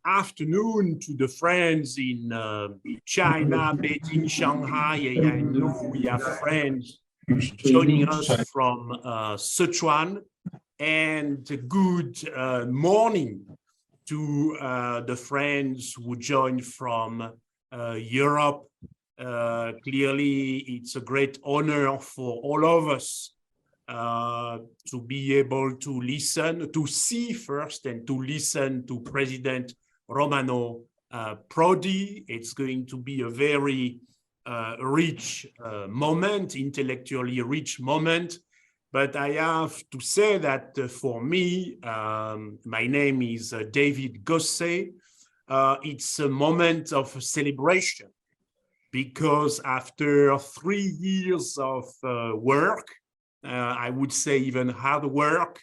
afternoon to the friends in China, Beijing, Shanghai. I know we have friends joining us from Sichuan, and good morning to the friends who joined from Europe. Clearly, it's a great honor for all of us to be able to listen, to see first and to listen to President Romano Prodi. It's going to be a very rich moment, intellectually rich moment. But I have to say that for me, my name is David Gosset. It's a moment of celebration because after 3 years of work, I would say even hard work,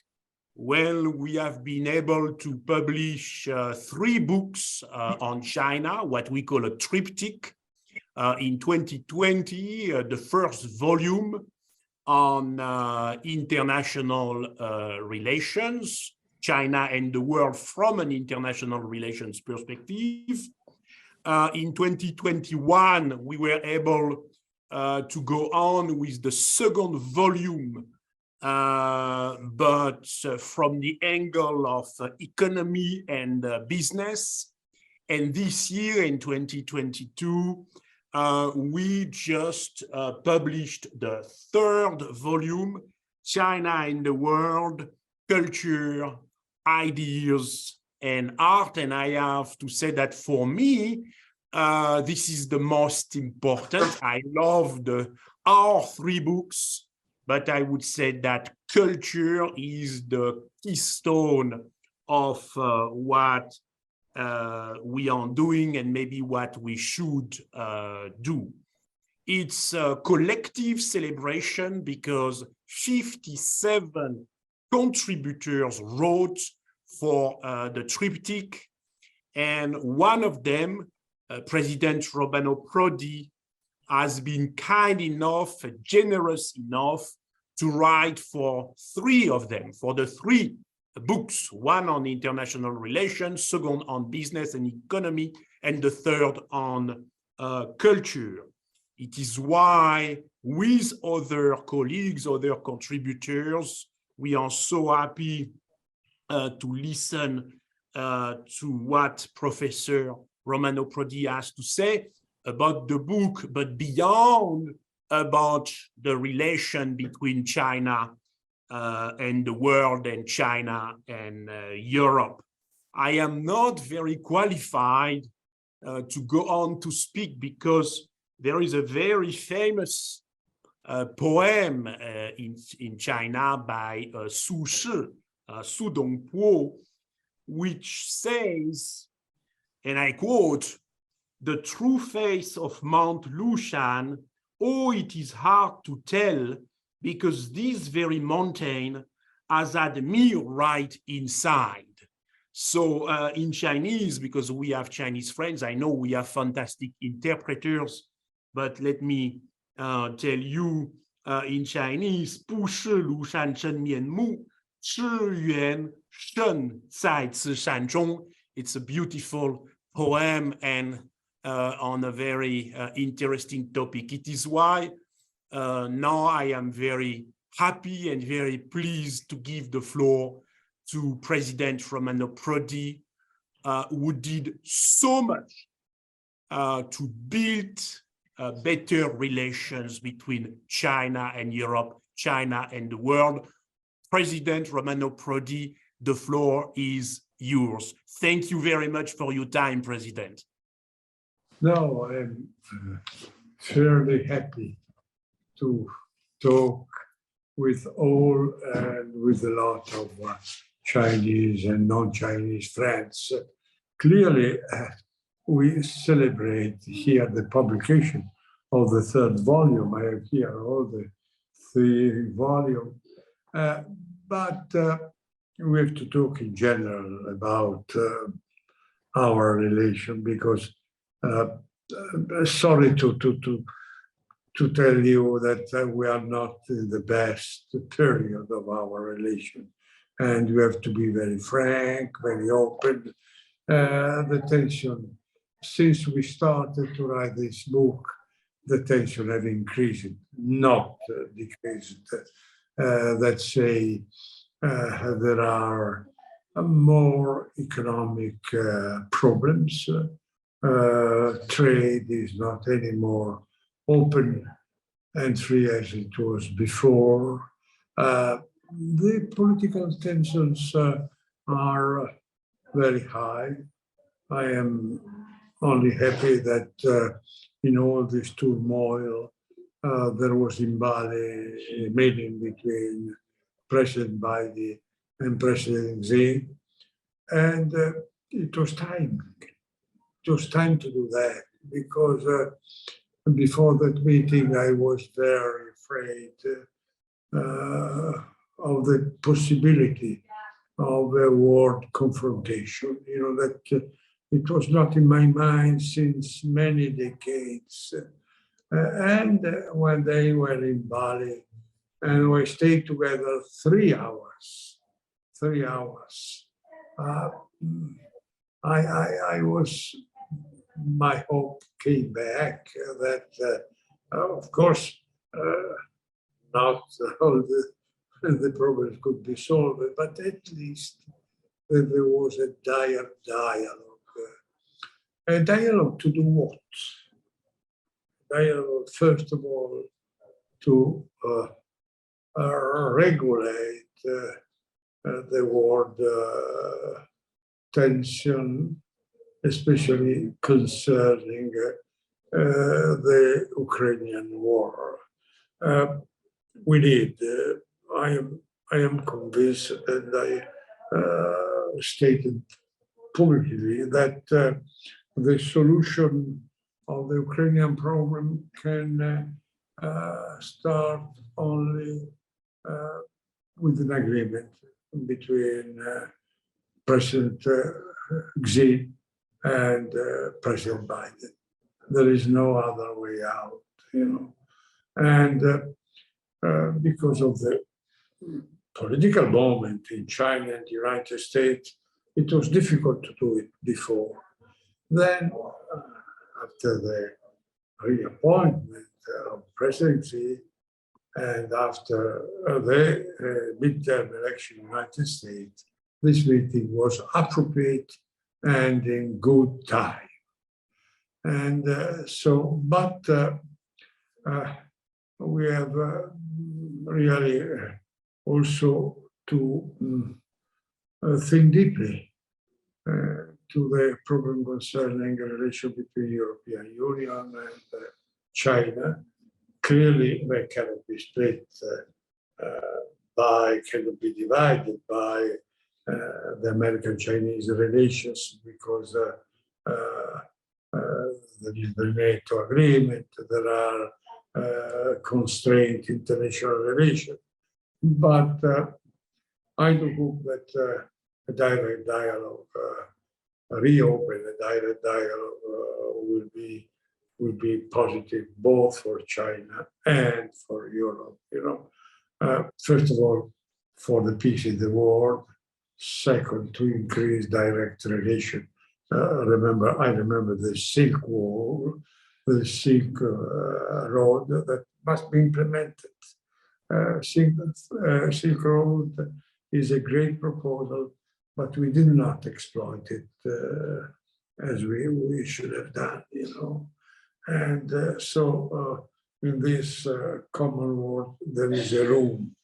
well, we have been able to publish 3 books on China, what we call a triptych. In 2020, the first volume on international relations, China and the world from an international relations perspective. In 2021, we were able to go on with the second volume, but from the angle of economy and business. And this year, in 2022, we just published the third volume, China and the World, Culture, Ideas, and Art. And I have to say that for me, this is the most important. I loved all 3 books, but I would say that culture is the keystone of what we are doing and maybe what we should do. It's a collective celebration because 57 contributors wrote for the triptych, and one of them, President Romano Prodi, has been kind enough, generous enough to write for 3 of them, for the 3 books, one on international relations, second on business and economy, and the third on culture. It is why with other colleagues, other contributors, we are so happy to listen to what Professor Romano Prodi has to say about the book, but beyond about the relation between China and the world and China and Europe. I am not very qualified to go on to speak because there is a very famous poem in China by Su Shi, Su Dongpo, which says, and I quote, "The true face of Mount Lushan, oh, it is hard to tell, because this very mountain has had me right inside." So in Chinese, because we have Chinese friends, I know we have fantastic interpreters, but let me tell you in Chinese, 不是庐山真面目，只缘身在此山中. It's a beautiful poem and on a very interesting topic. It is why now I am very happy and very pleased to give the floor to President Romano Prodi, who did so much to build better relations between China and Europe, China and the world. President Romano Prodi, the floor is yours. Thank you very much for your time, President. No, I'm fairly happy to talk with all and with a lot of Chinese and non-Chinese friends. Clearly, we celebrate here the publication of the 3rd volume. I have here all the 3 volumes, but we have to talk in general about our relation because sorry to tell you that we are not in the best period of our relation, and we have to be very frank, very open, the tension, since we started to write this book, the tension had increased, not decreased. Let's say there are more economic problems. Trade is not anymore open and free as it was before. The political tensions are very high. I am only happy that in all this turmoil, there was in Bali a meeting between President Biden and President Xi, and it was time. It was time to do that because before that meeting, I was very afraid of the possibility of a world confrontation. You know, that it was not in my mind since many decades. And when they were in Bali, and we stayed together 3 hours, 3 hours, my hope came back that, of course, not all the problems could be solved, but at least there was a dialogue. A dialogue to do what? Dialogue, first of all, to regulate the world tension, especially concerning the Ukrainian war. We did. I am convinced, and I stated publicly that the solution of the Ukrainian problem can start only with an agreement between President Xi and President Biden. There is no other way out, you know. And because of the political moment in China and the United States, it was difficult to do it before. Then, after the reappointment of President Xi and after the midterm election in the United States, this meeting was appropriate and in good time. And we have really also to think deeply to the problem concerning the relation between the European Union and China. Clearly, they cannot be split cannot be divided by the American-Chinese relations because there is the NATO agreement, there are constrained international relations. But I do hope that a direct dialogue, reopen a direct dialogue will be positive both for China and for Europe. You know, first of all, for the peace in the world. Second, to increase direct relation. I remember the Silk Road, the Silk Road that must be implemented. Silk Road is a great proposal, but we did not exploit it as we should have done, you know. And so in this common world, there is a room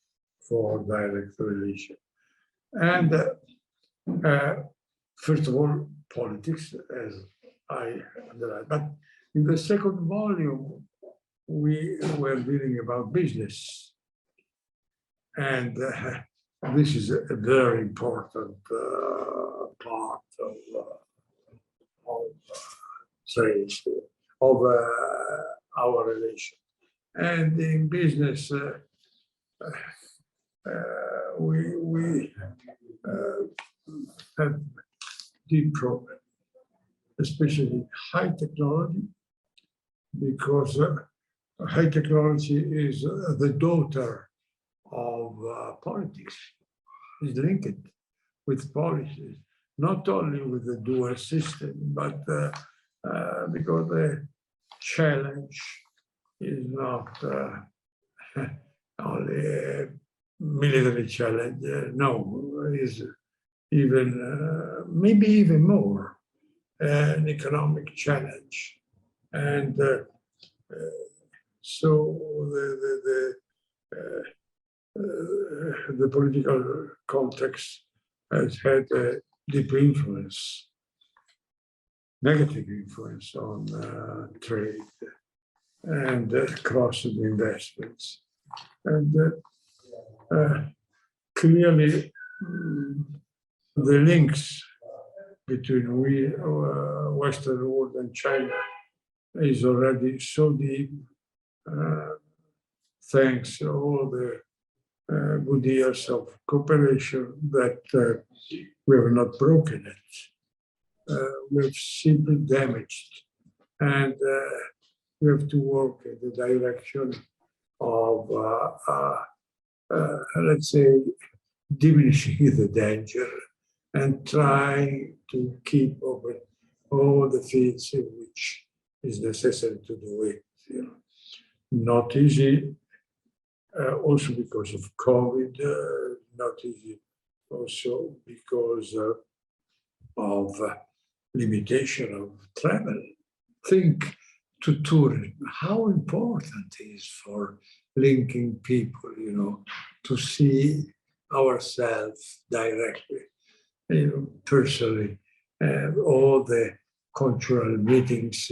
for direct relation. And first of all, politics, as I underline. But in the second volume, we were dealing about business. And this is a very important part of our relation. And in business, we have deep problem, especially high technology, because high technology is the daughter of politics, is linked with policies. not only with the dual system, but because the challenge is not only a military challenge, no, is even, maybe even more, an economic challenge. And so the political context has had a deep influence, negative influence on trade and cross-border investments. And clearly, the links between Western world and China is already so deep, thanks to all the good years of cooperation, that we have not broken it. We've simply damaged, and we have to work in the direction of, let's say, diminishing the danger and trying to keep open all the fields in which is necessary to do it. You know, not easy, also because of COVID, not easy also because of limitation of travel. Think to tourism, how important it is for linking people, you know, to see ourselves directly, you know, personally, all the cultural meetings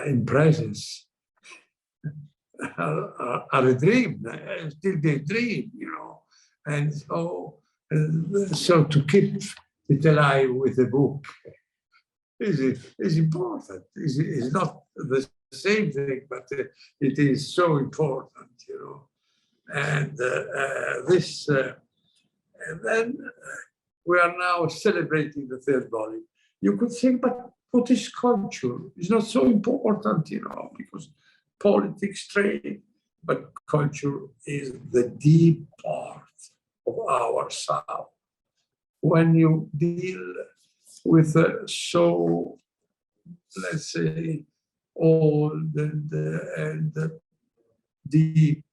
in presence are a dream, still a dream, you know, and so to keep it alive with a book is important. Is not the same thing, but it is so important, you know. And this, and then we are now celebrating the third volume. You could think, but what is culture? It's not so important, you know, because politics, trade, but culture is the deep part of our soul. When you deal with so, let's say, old and deep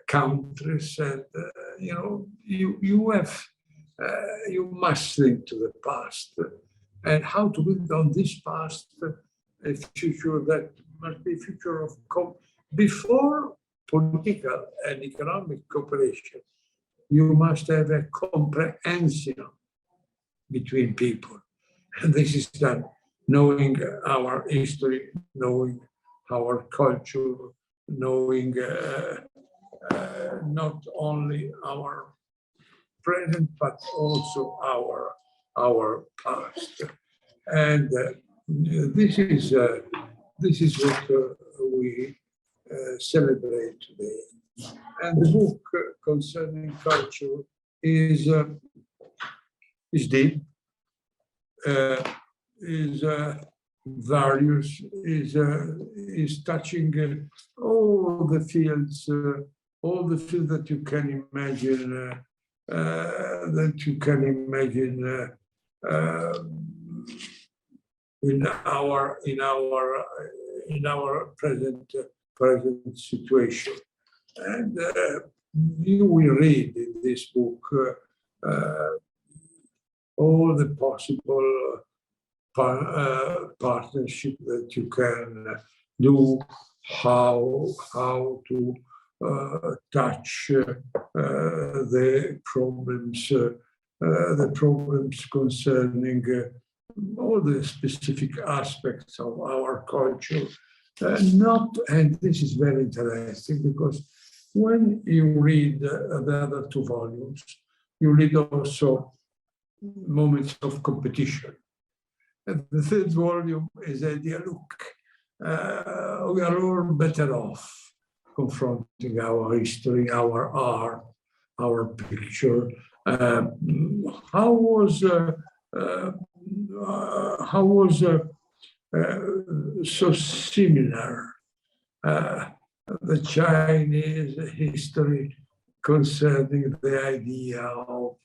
countries, and you know, you must think to the past and how to build on this past a future that must be a future of before political and economic cooperation. You must have a comprehension between people, and this is done knowing our history, knowing our culture, knowing not only our present but also our past, and this is what we celebrate today. And the book concerning culture is deep, is various, is touching all the fields that you can imagine, in our present situation. And you will read in this book all the possible partnership that you can do, how to touch the problems concerning all the specific aspects of our culture. And this is very interesting, because when you read the other two volumes, you read also moments of competition. And the third volume is the idea, look, we are all better off confronting our history, our art, our picture. How was so similar the Chinese history concerning the idea of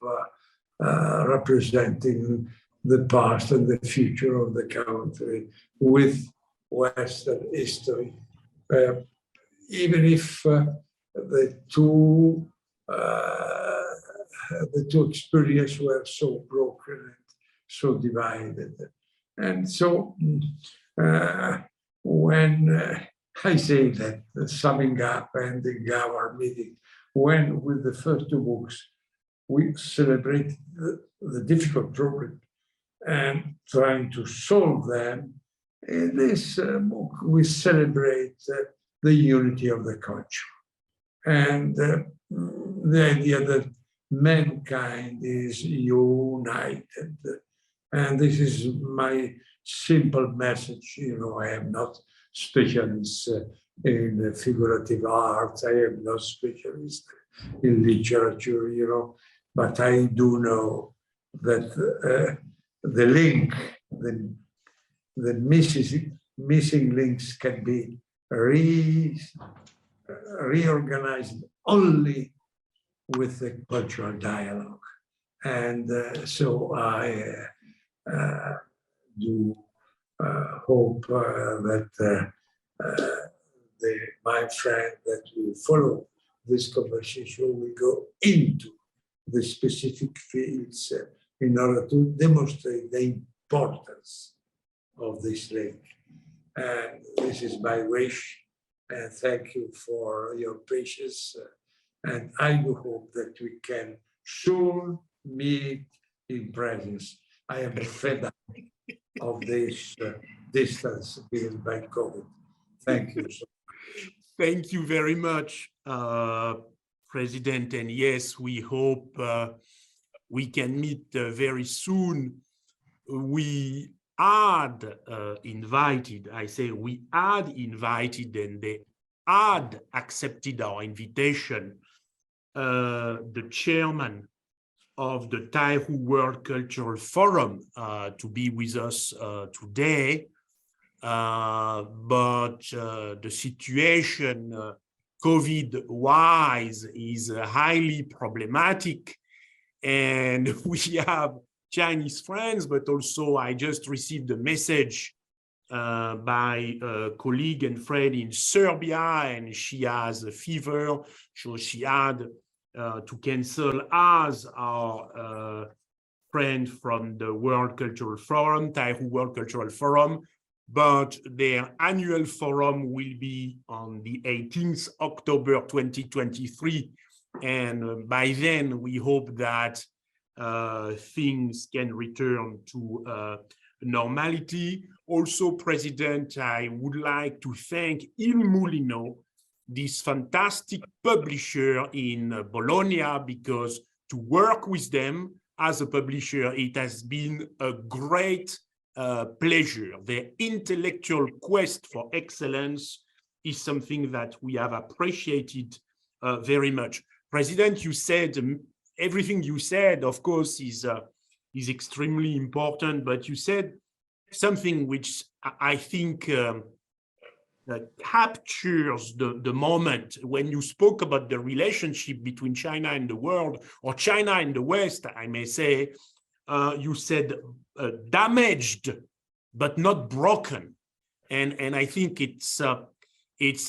representing the past and the future of the country with Western history, even if the two experiences were so broken and so divided. And so when I say that, summing up, ending our meeting, when with the first two books, we celebrate the difficult problem and trying to solve them, in this book, we celebrate the unity of the culture and the idea that mankind is united. And this is my simple message. You know, I am not specialist in figurative art. I am not specialist in literature, you know, but I do know that the link, the missing links can be reorganized only with the cultural dialogue. And so I do hope that my friend that will follow this conversation will go into the specific fields in order to demonstrate the importance of this link. And this is my wish. And thank you for your patience. And I do hope that we can soon meet in presence. I am fed up of this distance built by COVID. Thank you so much. Thank you very much, President. And yes, we hope we can meet very soon. We had invited, I say we had invited, and they had accepted our invitation, the chairman of the Taihu World Cultural Forum to be with us today. But the situation COVID-wise is highly problematic, and we have Chinese friends, but also I just received a message by a colleague and friend in Serbia, and she has a fever, so she had to cancel as our friend from the World Cultural Forum, Taihu World Cultural Forum, but their annual forum will be on the 18th October 2023, and by then we hope that things can return to normality. Also, President, I would like to thank Il Mulino, this fantastic publisher in Bologna, because to work with them as a publisher, it has been a great pleasure. Their intellectual quest for excellence is something that we have appreciated very much. President, you said everything you said, of course, is extremely important, but you said something which I think captures the moment when you spoke about the relationship between China and the world, or China and the West, I may say. You said damaged, but not broken. And I think it's a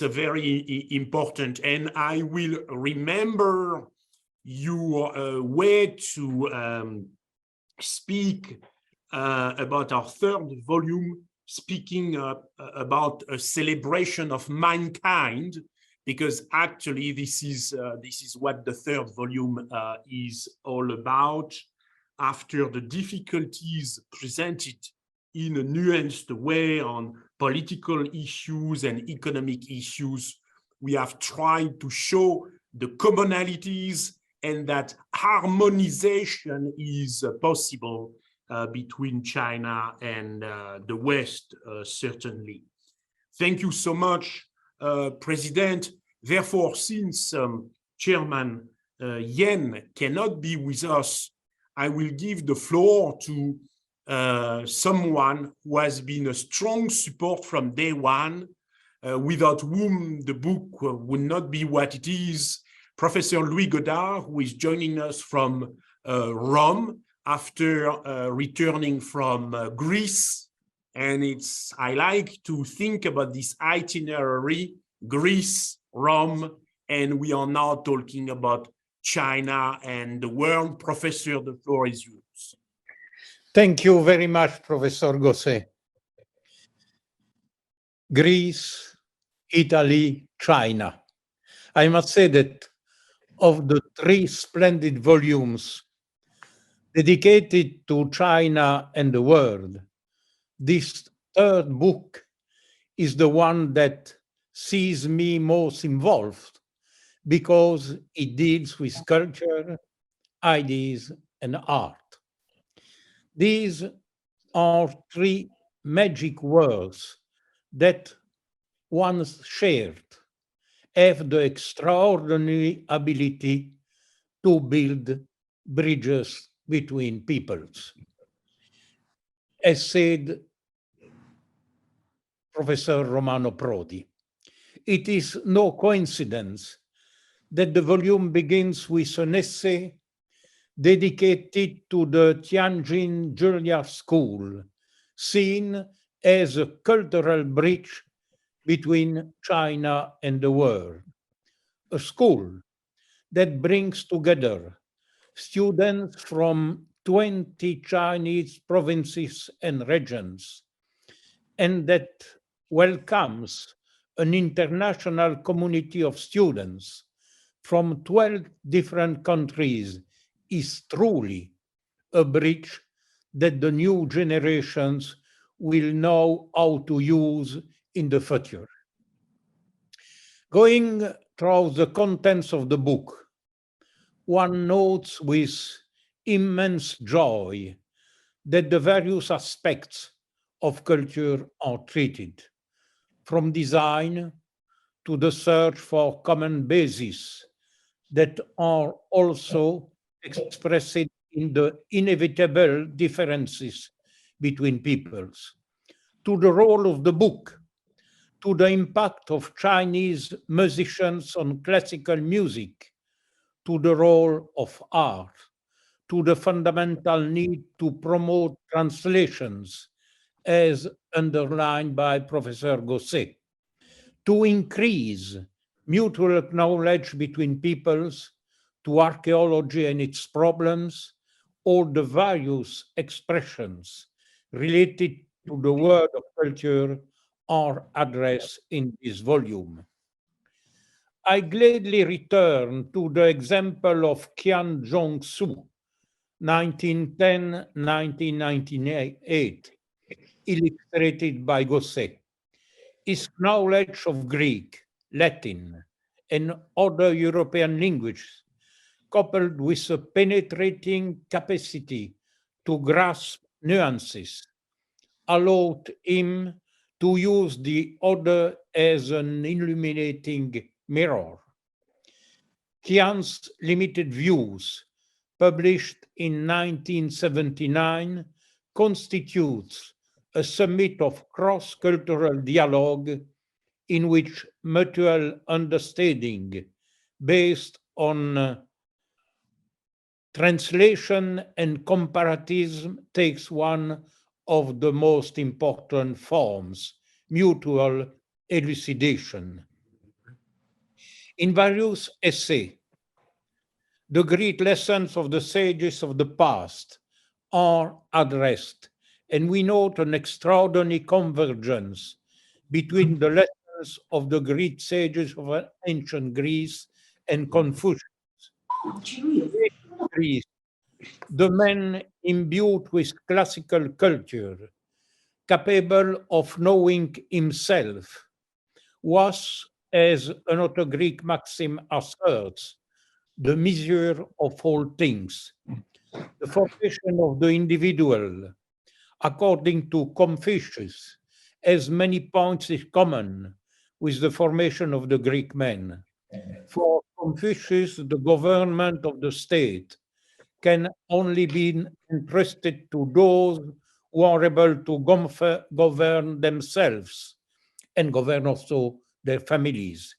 very important, and I will remember your way to speak about our third volume, speaking about a celebration of mankind, because actually this is what the third volume is all about. After the difficulties presented in a nuanced way on political issues and economic issues, we have tried to show the commonalities and that harmonization is possible between China and the West, certainly. Thank you so much, President. Therefore, since Chairman Yen cannot be with us, I will give the floor to someone who has been a strong support from day one, without whom the book would not be what it is. Professor Louis Godard, who is joining us from Rome after returning from Greece. And I like to think about this itinerary, Greece, Rome, and we are now talking about China and the world. Professor, the floor is yours. Thank you very much, Professor Gosset. Greece, Italy, China. I must say that of the 3 splendid volumes dedicated to China and the world, this 3rd book is the one that sees me most involved because it deals with culture, ideas, and art. These are 3 magic words that, once shared, have the extraordinary ability to build bridges between peoples. As said Professor Romano Prodi, it is no coincidence that the volume begins with an essay dedicated to the Tianjin Juilliard School, seen as a cultural bridge between China and the world. A school that brings together students from 20 Chinese provinces and regions, and that welcomes an international community of students from 12 different countries, is truly a bridge that the new generations will know how to use in the future. Going through the contents of the book, one notes with immense joy that the various aspects of culture are treated, from design to the search for common bases that are also expressed in the inevitable differences between peoples, to the role of the book, to the impact of Chinese musicians on classical music, to the role of art, to the fundamental need to promote translations, as underlined by Professor Gosset, to increase mutual knowledge between peoples, to archaeology and its problems, or the various expressions related to the world of culture are addressed in this volume. I gladly return to the example of Qian Zhongsu, 1910-1998, illustrated by Gosset. His knowledge of Greek, Latin, and other European languages, coupled with a penetrating capacity to grasp nuances, allowed him to use the other as an illuminating mirror. Qian's limited views, published in 1979, constitutes a summit of cross-cultural dialogue in which mutual understanding based on translation and comparatism takes one of the most important forms, mutual elucidation. In various essays, the great lessons of the sages of the past are addressed, and we note an extraordinary convergence between the lessons of the great sages of ancient Greece and Confucius. Greece, the man imbued with classical culture, capable of knowing himself, was, as another Greek maxim asserts, the measure of all things. The formation of the individual, according to Confucius, has many points in common with the formation of the Greek man. For Confucius, the government of the state can only be entrusted to those who are able to govern themselves and govern also their families.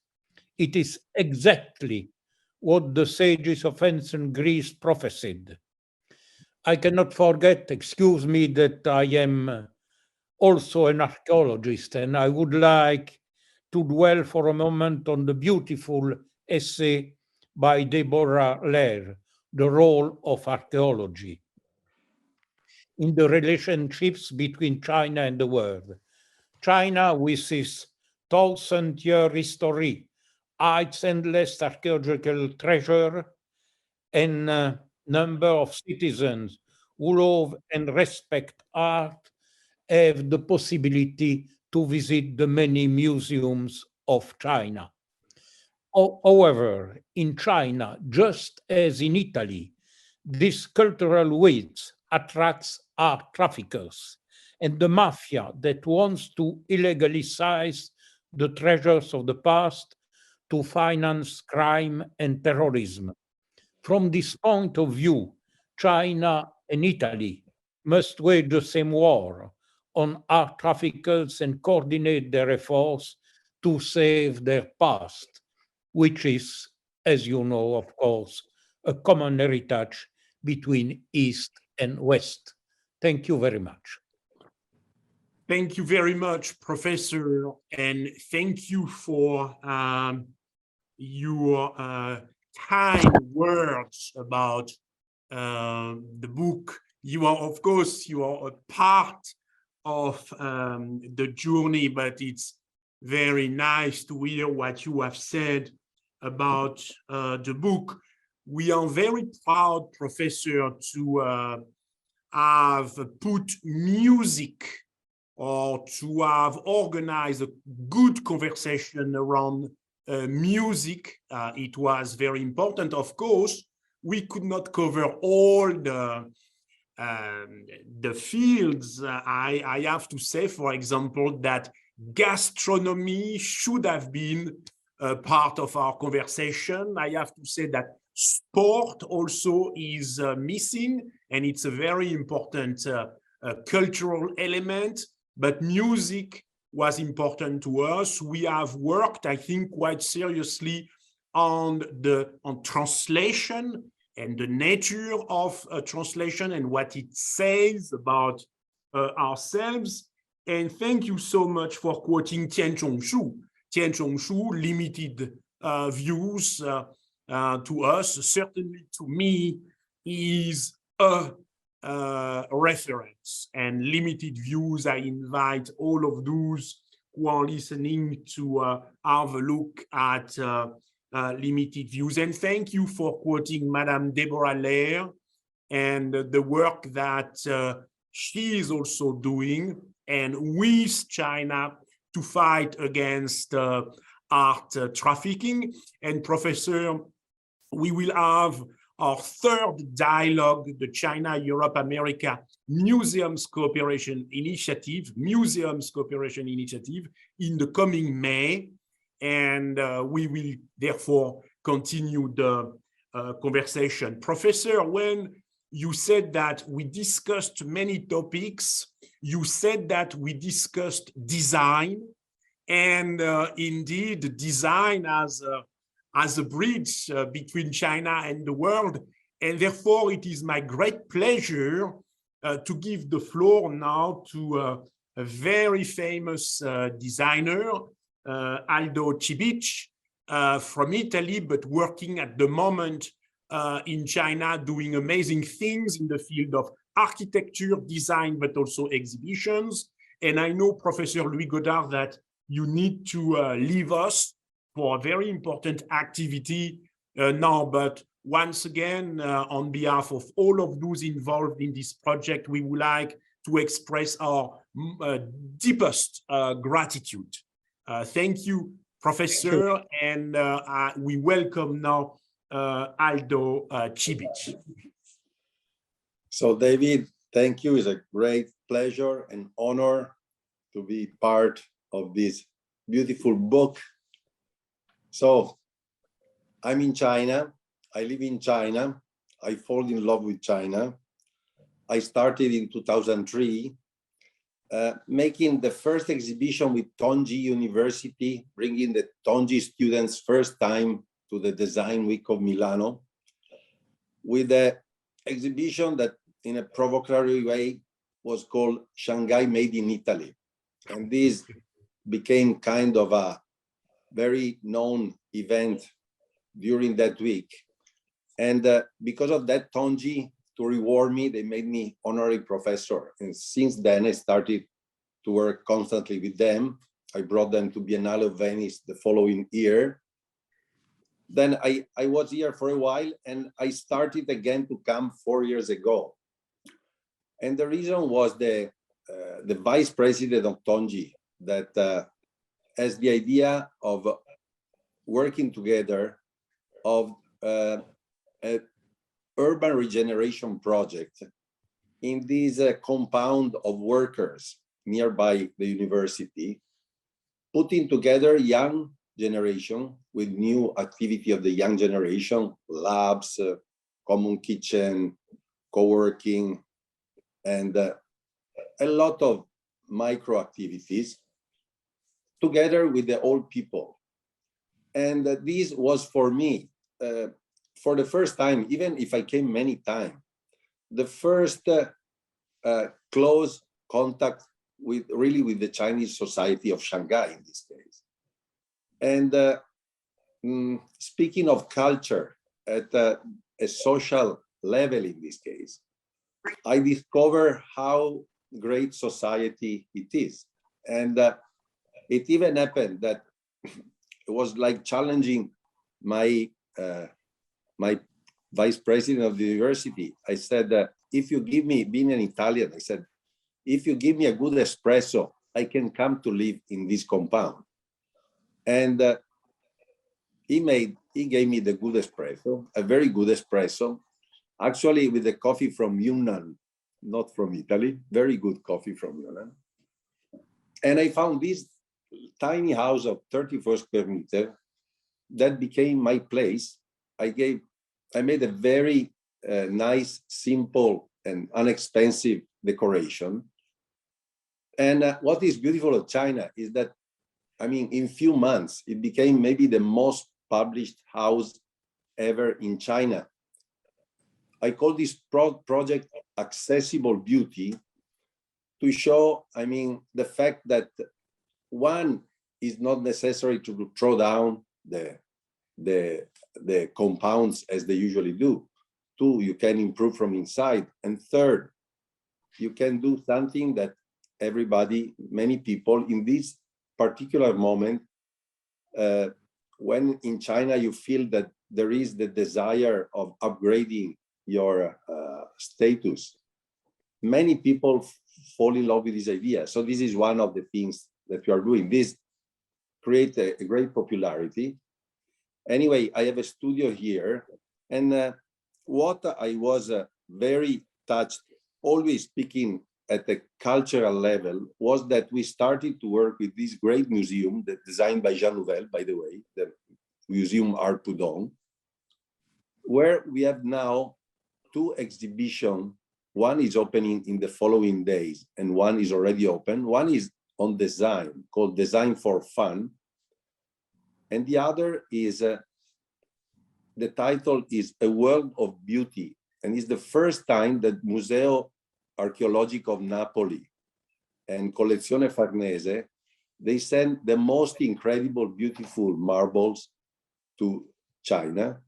It is exactly what the sages of ancient Greece prophesied. I cannot forget, excuse me, that I am also an archaeologist, and I would like to dwell for a moment on the beautiful essay by Deborah Lair, The Role of Archaeology in the relationships between China and the world. China, with its 1,000-year history, its endless archaeological treasure, and number of citizens who love and respect art, have the possibility to visit the many museums of China. However, in China, just as in Italy, this cultural wealth attracts art traffickers and the mafia that wants to illegally seize the treasures of the past to finance crime and terrorism. From this point of view, China and Italy must wage the same war on art traffickers and coordinate their efforts to save their past, which is, as you know, of course, a common heritage between East and West. Thank you very much. Thank you very much, Professor, and thank you for your kind words about the book. You are, of course, you are a part of the journey, but it's very nice to hear what you have said about the book. We are very proud, Professor, to have put music or to have organized a good conversation around music. It was very important. Of course, we could not cover all the fields. I have to say, for example, that gastronomy should have been a part of our conversation. I have to say that sport also is missing, and it's a very important cultural element, but music was important to us. We have worked, I think, quite seriously on translation and the nature of translation and what it says about ourselves. And thank you so much for quoting Tian Chongshu. Tian Chongshu, limited views to us, certainly to me, is a reference. And limited views, I invite all of those who are listening to have a look at limited views. And thank you for quoting Madame Deborah Lair and the work that she is also doing and with China to fight against art trafficking. And Professor, we will have our third dialogue, the China-Europe-America Museums Cooperation Initiative, in the coming May. And we will therefore continue the conversation. Professor, when you said that we discussed many topics, you said that we discussed design, and indeed design as a bridge between China and the world. And therefore it is my great pleasure to give the floor now to a very famous designer, Aldo Cibic, from Italy, but working at the moment in China, doing amazing things in the field of architecture, design, but also exhibitions. And I know, Professor Louis Godard, that you need to leave us for a very important activity now. But once again, on behalf of all of those involved in this project, we would like to express our deepest gratitude. Thank you, Professor, and we welcome now Aldo Cibic. So, David, thank you. It's a great pleasure and honor to be part of this beautiful book. So, I'm in China. I live in China. I fall in love with China. I started in 2003, making the first exhibition with Tongji University, bringing the Tongji students first time to the Design Week of Milano with an exhibition that in a provocatory way was called Shanghai Made in Italy. And this became kind of a very known event during that week. And because of that, Tonji, to reward me, they made me honorary professor. And since then, I started to work constantly with them. I brought them to Biennale of Venice the following year. Then I was here for a while, and I started again to come 4 years ago. And the reason was the vice president of Tonji that has the idea of working together of an urban regeneration project in this compound of workers nearby the university, putting together young generation with new activity of the young generation, labs, common kitchen, co-working, and a lot of micro activities together with the old people. And this was for me, for the first time, even if I came many times, the first close contact with the Chinese society of Shanghai in this case. And speaking of culture at a social level in this case, I discover how great society it is. And it even happened that it was like challenging my my vice president of the university. I said, if you give me, being an Italian, I said, if you give me a good espresso, I can come to live in this compound. And he gave me the good espresso, a very good espresso, actually with the coffee from Yunnan, not from Italy, very good coffee from Yunnan. And I found this tiny house of 34 square meters that became my place. I made a very nice, simple, and inexpensive decoration. And what is beautiful of China is that, I mean, in few months, it became maybe the most published house ever in China. I call this project Accessible Beauty to show, I mean, the fact that one is not necessary to throw down the compounds as they usually do. Two, you can improve from inside. And third, you can do something that everybody, many people in this particular moment, when in China you feel that there is the desire of upgrading your status, many people fall in love with this idea. So this is one of the things that we are doing. This creates a great popularity. Anyway, I have a studio here, and what I was very touched, always speaking at the cultural level, was that we started to work with this great museum that designed by Jean Nouvel, by the way, the Museum Art Pudong, where we have now 2 exhibitions. One is opening in the following days, and one is already open. One is on design, called Design for Fun. And the other is, the title is A World of Beauty. And it's the first time that Museo Archeologico of Napoli and Collezione Farnese, they send the most incredible, beautiful marbles to China.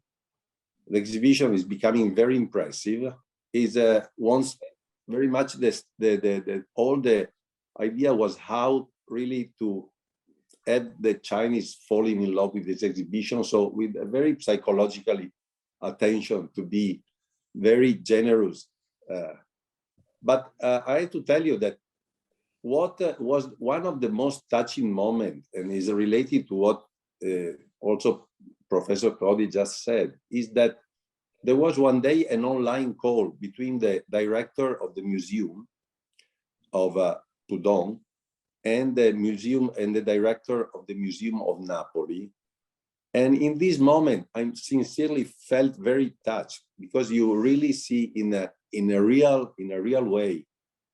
The exhibition is becoming very impressive. Is once very much all the idea was how really to have the Chinese falling in love with this exhibition. So with a very psychologically attention to be very generous. But I have to tell you that what was one of the most touching moments, and is related to what also Professor Cody just said, is that there was one day an online call between the director of the museum of Pudong and the museum and the director of the Museum of Napoli. And in this moment, I sincerely felt very touched, because you really see in a real way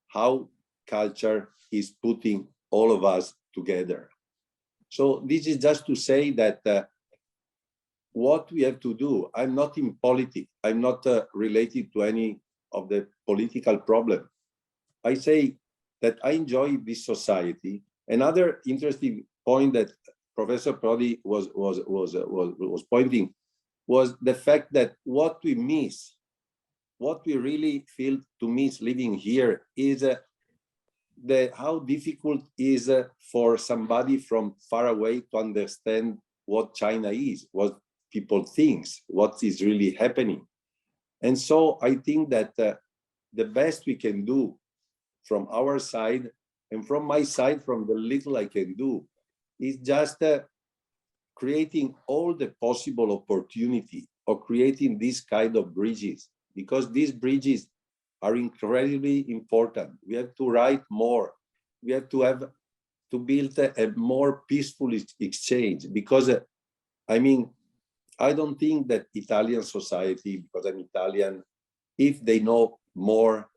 how culture is putting all of us together. So this is just to say that what we have to do. I'm not in politics. I'm not related to any of the political problem. I say that I enjoy this society. Another interesting point that Professor Prodi was pointing was the fact that what we miss, what we really feel to miss living here is how difficult is for somebody from far away to understand what China is, what people think, what is really happening. And so I think that the best we can do from our side and from my side, from the little I can do, is just creating all the possible opportunity of creating these kind of bridges, because these bridges are incredibly important. We have to write more. We have to build a more peaceful exchange, because I mean, I don't think that Italian society, because I'm Italian, if they know more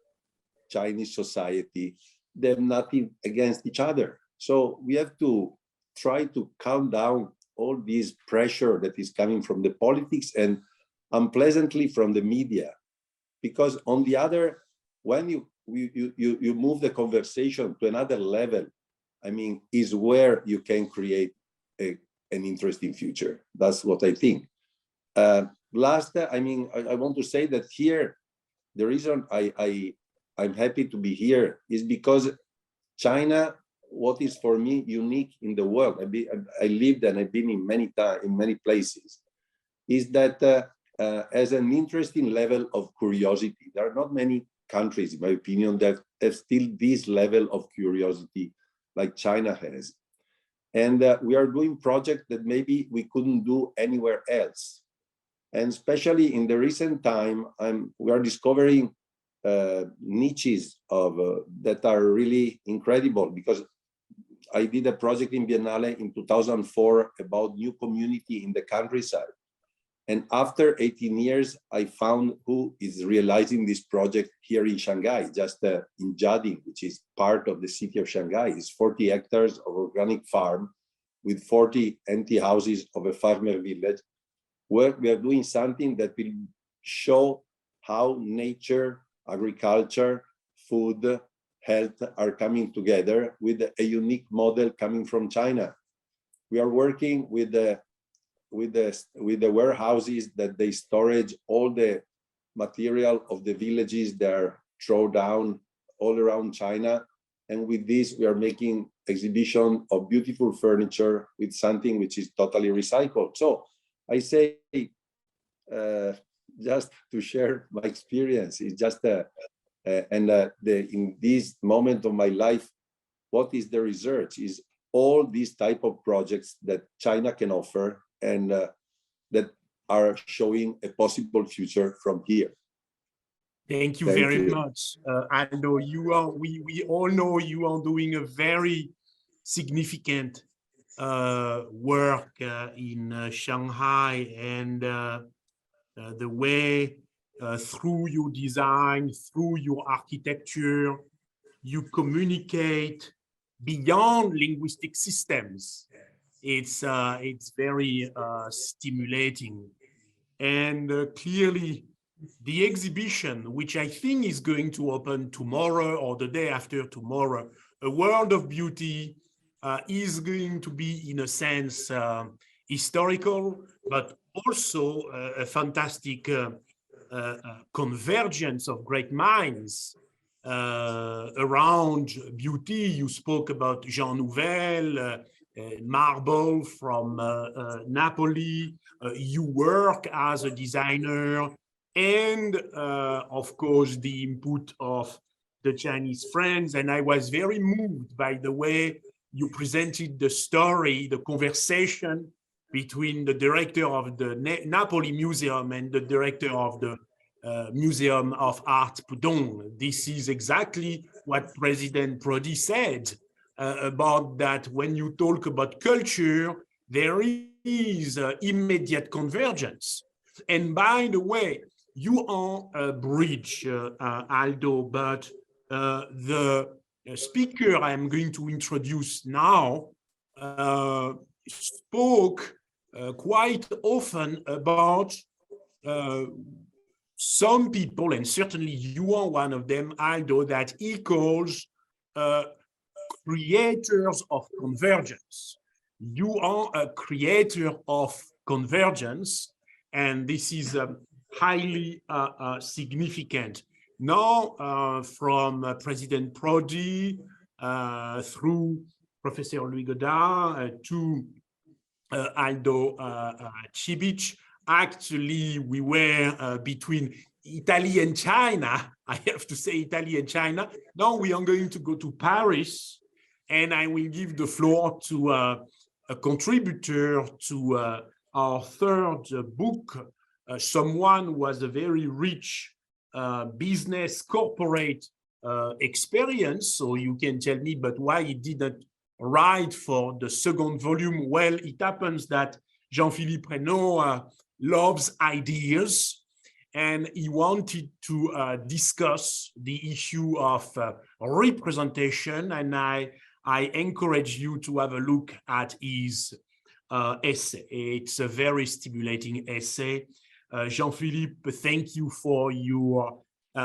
Chinese society, they have nothing against each other. So we have to try to calm down all this pressure that is coming from the politics and unpleasantly from the media. Because on the other, when you move the conversation to another level, I mean, is where you can create an interesting future. That's what I think. Last, I mean, I want to say that here, the reason I'm happy to be here is because China, what is for me unique in the world, I lived and I've been in many places, is that as an interesting level of curiosity. There are not many countries, in my opinion, that have still this level of curiosity like China has. And we are doing projects that maybe we couldn't do anywhere else. And especially in the recent time, we are discovering niches of that are really incredible, because I did a project in Biennale in 2004 about new community in the countryside. And after 18 years, I found who is realizing this project here in Shanghai, just in Jiading, which is part of the city of Shanghai. It's 40 hectares of organic farm with 40 empty houses of a farmer village, where we are doing something that will show how nature, agriculture, food, health are coming together with a unique model coming from China. We are working with the warehouses that they storage all the material of the villages that are thrown down all around China. And with this, we are making exhibition of beautiful furniture with something which is totally recycled. So I say, just to share my experience, it's just in this moment of my life, what is the research is all these type of projects that China can offer and that are showing a possible future from here. Thank you very much, Aldo. We all know you are doing a very significant work in Shanghai, and the way through your design, through your architecture, you communicate beyond linguistic systems. It's very stimulating, and clearly the exhibition, which I think is going to open tomorrow or the day after tomorrow, A World of Beauty, is going to be, in a sense, historical, but also a fantastic convergence of great minds around beauty. You spoke about Jean Nouvel, marble from Napoli. You work as a designer, and of course the input of the Chinese friends. And I was very moved by the way you presented the story, the conversation between the director of the Napoli Museum and the director of the Museum of Art Pudong. This is exactly what President Prodi said about that. When you talk about culture, there is immediate convergence. And by the way, you are a bridge, Aldo, but the speaker I'm going to introduce now spoke quite often about some people, and certainly you are one of them, Aldo, that he calls creators of convergence. You are a creator of convergence, and this is highly significant. Now, from President Prodi through Professor Louis Godard to Aldo Cibic, actually we were between Italy and China. I have to say Italy and China. Now we are going to go to Paris, and I will give the floor to a contributor to our third book, someone who has a very rich business corporate experience. So you can tell me, but why he didn't write for the second volume? Well, it happens that Jean-Philippe Reynaud loves ideas, and he wanted to discuss the issue of representation, and I encourage you to have a look at his essay. It's a very stimulating essay. Jean-Philippe, thank you for your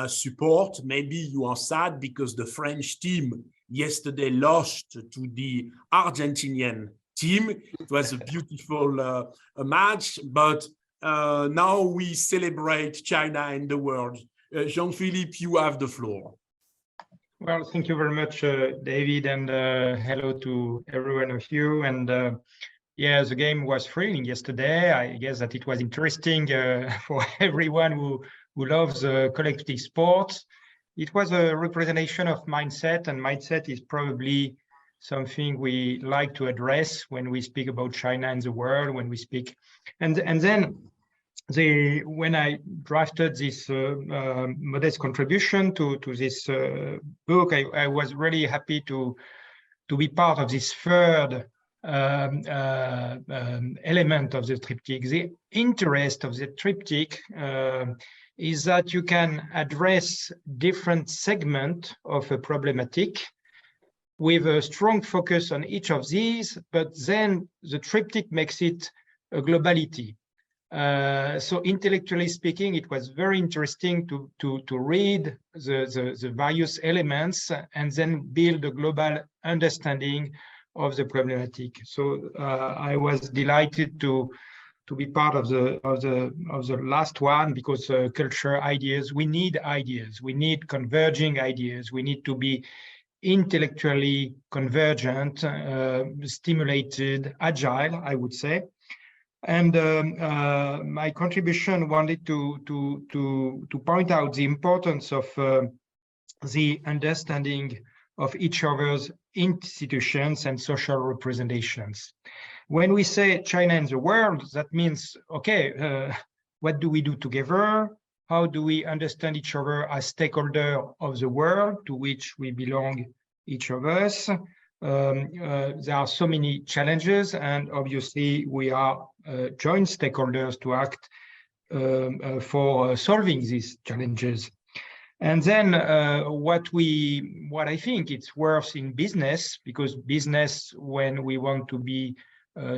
support. Maybe you are sad because the French team yesterday lost to the Argentinian team. It was a beautiful match, but now we celebrate China and the world. Jean-Philippe, you have the floor. Well, thank you very much, David, and hello to every one of you. And yeah, the game was thrilling yesterday. I guess that it was interesting for everyone who loves collective sports. It was a representation of mindset, and mindset is probably something we like to address when we speak about China and the world, when we speak. And then when I drafted this modest contribution to this book, I was really happy to be part of this third element of the triptych. The interest of the triptych is that you can address different segments of a problematic with a strong focus on each of these, but then the triptych makes it a globality. So intellectually speaking, it was very interesting to read the various elements and then build a global understanding of the problematic. So I was delighted to be part of the last one, because culture, ideas, we need converging ideas, we need to be intellectually convergent, stimulated, agile, I would say. And my contribution wanted to point out the importance of the understanding of each other's institutions and social representations. When we say China and the world, that means, okay, what do we do together? How do we understand each other as stakeholders of the world to which we belong, each of us? There are so many challenges, and obviously we are joint stakeholders to act for solving these challenges. And then what I think it's worth in business, because business, when we want to be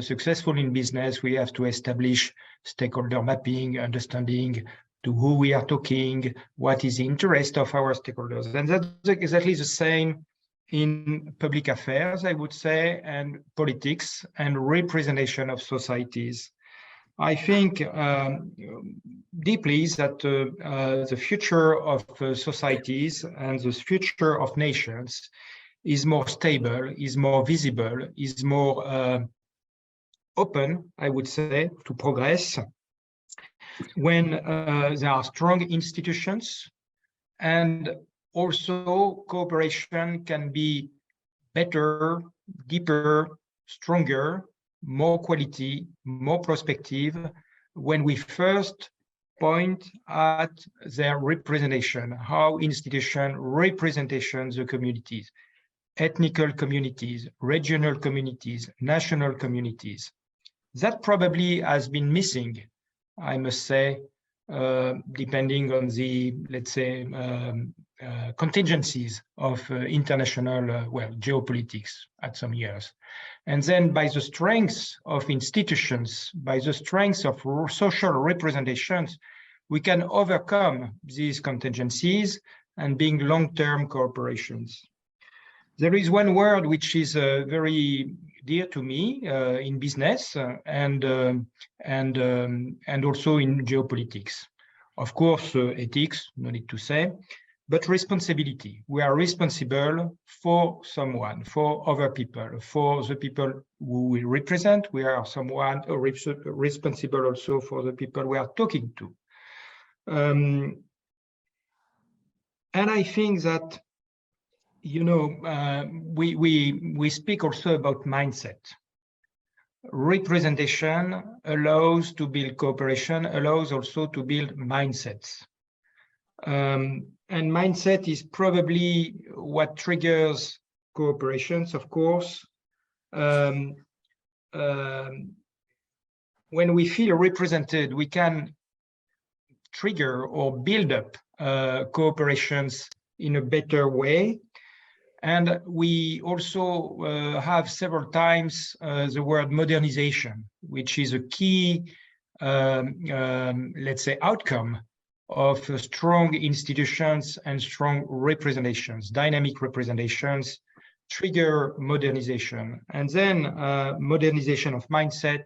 successful in business, we have to establish stakeholder mapping, understanding to who we are talking, what is the interest of our stakeholders. And that's exactly the same in public affairs, I would say, and politics and representation of societies. I think deeply that the future of societies and the future of nations is more stable, is more visible, is more open, I would say, to progress when there are strong institutions, and also cooperation can be better, deeper, stronger, more quality, more prospective, when we first point at their representation, how institutions representation the communities, ethnical communities, regional communities, national communities. That probably has been missing, I must say, depending on the, let's say, contingencies of international, geopolitics at some years. And then by the strength of institutions, by the strength of social representations, we can overcome these contingencies and being long-term cooperations. There is one word which is very dear to me in business and also in geopolitics. Of course, ethics, no need to say, but responsibility. We are responsible for someone, for other people, for the people who we represent. We are someone responsible also for the people we are talking to. And I think that, you know, we speak also about mindset. Representation allows to build cooperation, allows also to build mindsets. And mindset is probably what triggers cooperations, of course. When we feel represented, we can trigger or build up cooperations in a better way. And we also have several times the word modernization, which is a key, let's say, outcome of strong institutions and strong representations. Dynamic representations trigger modernization. And then modernization of mindset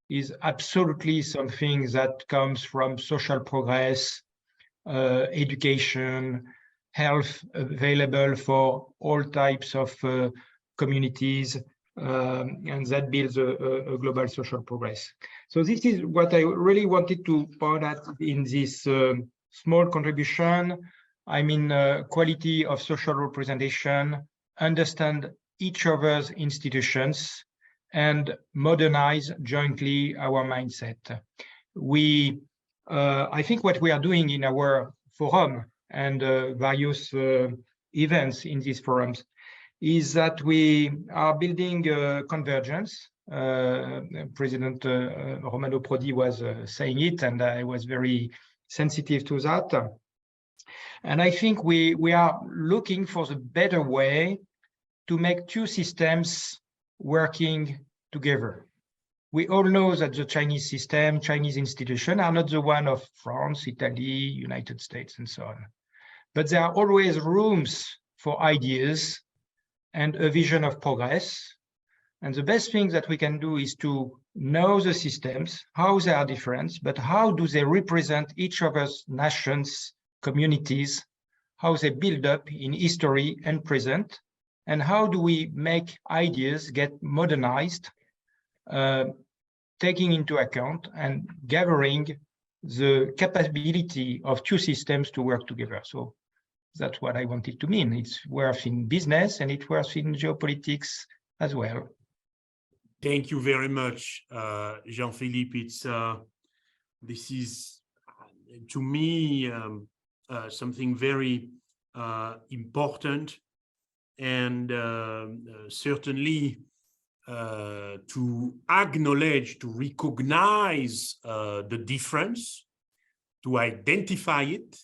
is absolutely something that comes from social progress, education, health available for all types of communities, and that builds a global social progress. So this is what I really wanted to point out in this small contribution. I mean, quality of social representation, understand each other's institutions, and modernize jointly our mindset. I think what we are doing in our forum and various events in these forums is that we are building convergence. President Romano Prodi was saying it, and I was very sensitive to that. And I think we are looking for the better way to make two systems working together. We all know that the Chinese system, Chinese institutions are not the one of France, Italy, United States, and so on. But there are always rooms for ideas and a vision of progress. And the best thing that we can do is to know the systems, how they are different, but how do they represent each other's nations, communities, how they build up in history and present, and how do we make ideas get modernized, taking into account and gathering the capability of two systems to work together. So that's what I wanted to mean. It's worth in business and it worth in geopolitics as well. Thank you very much, Jean-Philippe. This is, to me, something very important, and certainly to acknowledge, to recognize the difference, to identify it.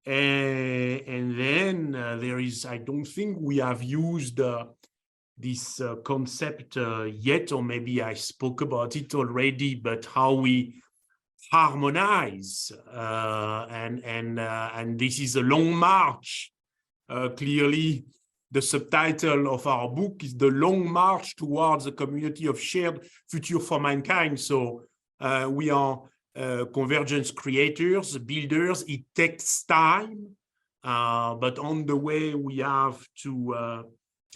And then there is, I don't think we have used this concept yet, or maybe I spoke about it already, but how we harmonize, and this is a long march. Clearly, the subtitle of our book is The Long March Towards a Community of Shared Future for Mankind. So we are convergence creators, builders. It takes time, but on the way we have to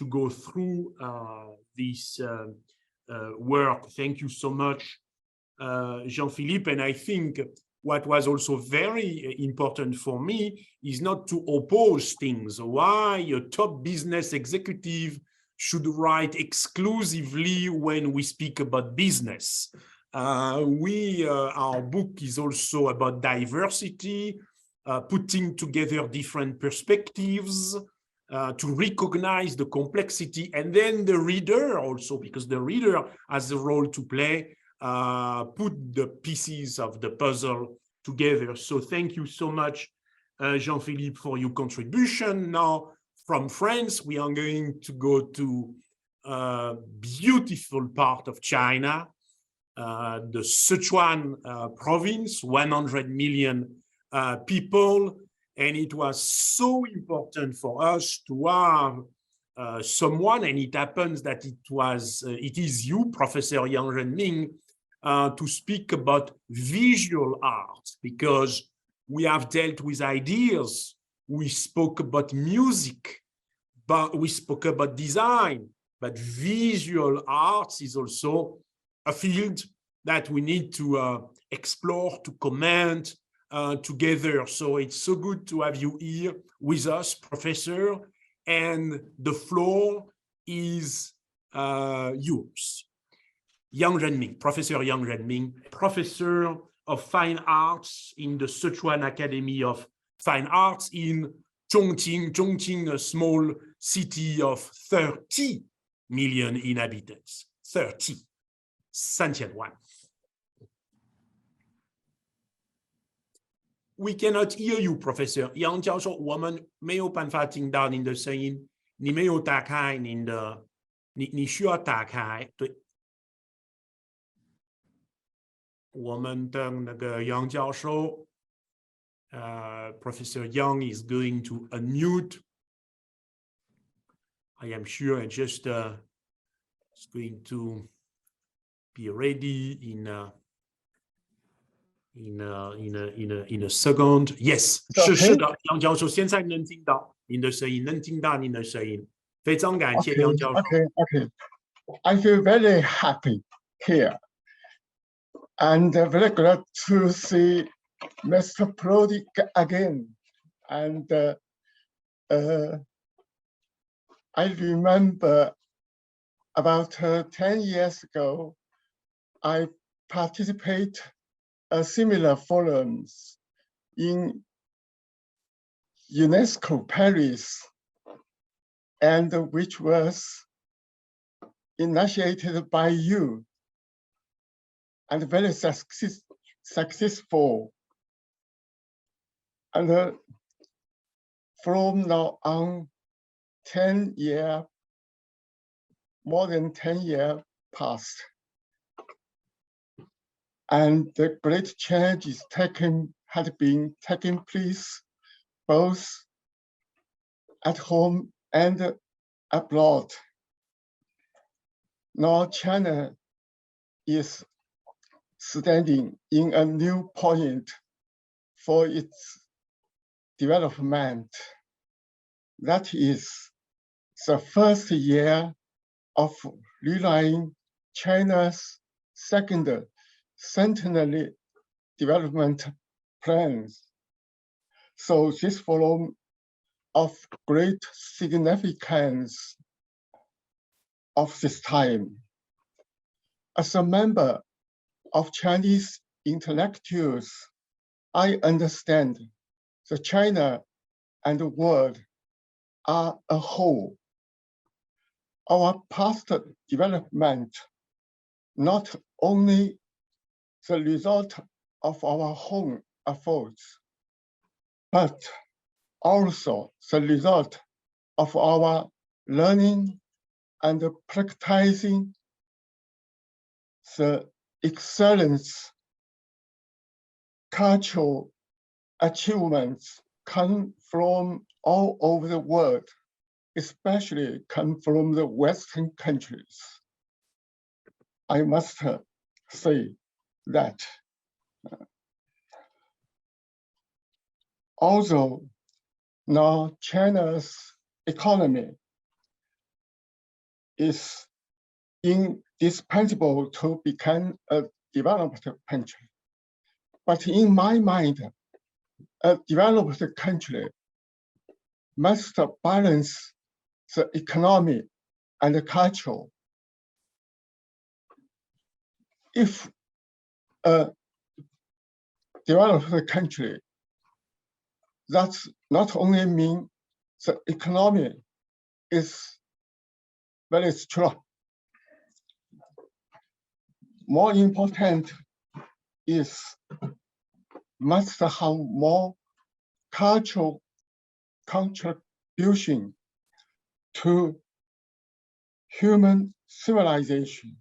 go through this work. Thank you so much, Jean-Philippe. And I think what was also very important for me is not to oppose things. Why a top business executive should write exclusively when we speak about business. Our book is also about diversity, putting together different perspectives, to recognize the complexity, and then the reader also, because the reader has a role to play, put the pieces of the puzzle together. So thank you so much, Jean-Philippe, for your contribution. Now, from France, we are going to go to a beautiful part of China, the Sichuan province, 100 million people. And it was so important for us to have someone, and it happens that it is you, Professor Yang Zhenming, to speak about visual arts, because we have dealt with ideas. We spoke about music, but we spoke about design, but visual arts is also a field that we need to explore, to comment together. So it's so good to have you here with us, Professor, and the floor is yours. Yang Zhenming, Professor Yang Zhenming, Professor of Fine Arts in the Sichuan Academy of Fine Arts in Chongqing, a small city of 30 million inhabitants. 30. 3000万. We cannot hear you, Professor. 杨教授，我们没有办法听到您的声音。你没有打开您的，你需要打开。对，我们等那个杨教授。Professor Yang is going to unmute. I am sure it's just it's going to be ready in a second. Yes, 是的，杨教授现在能听到您的声音，能听到您的声音，非常感谢杨教授。Okay. I feel very happy here, and very glad to see Mr. Prodi again. And I remember about 10 years ago, I participated in similar forums in UNESCO Paris, and which was initiated by you and very successful. And from now on, more than 10 years passed. And the great changes had been taking place both at home and abroad. Now China is standing in a new point for its development. That is the first year of realizing China's second centenary development plans. So this forum of great significance of this time. As a member of Chinese intellectuals, I understand that China and the world are a whole. Our past development, not only the result of our own efforts, but also the result of our learning and practicing the excellence cultural achievements come from all over the world, especially come from the Western countries. I must say that although now China's economy is indispensable to become a developed country, but in my mind, a developed country must balance the economy and the culture. If a developed country, that's not only mean the economy is very strong. More important is must have more cultural contribution to human civilization.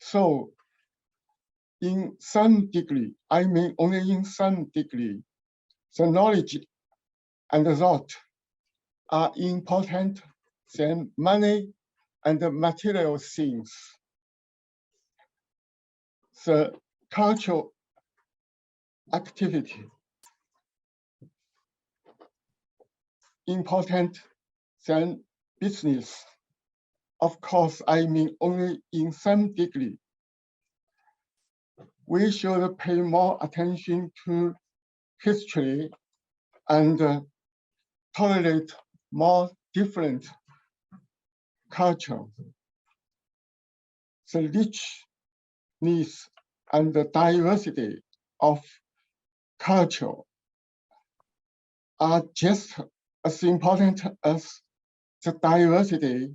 So, in some degree, I mean only in some degree, the knowledge and the thought are important than money and the material things. The cultural activity important than business. Of course, I mean only in some degree. We should pay more attention to history and tolerate more different cultures. The richness and the diversity of culture are just as important as the diversity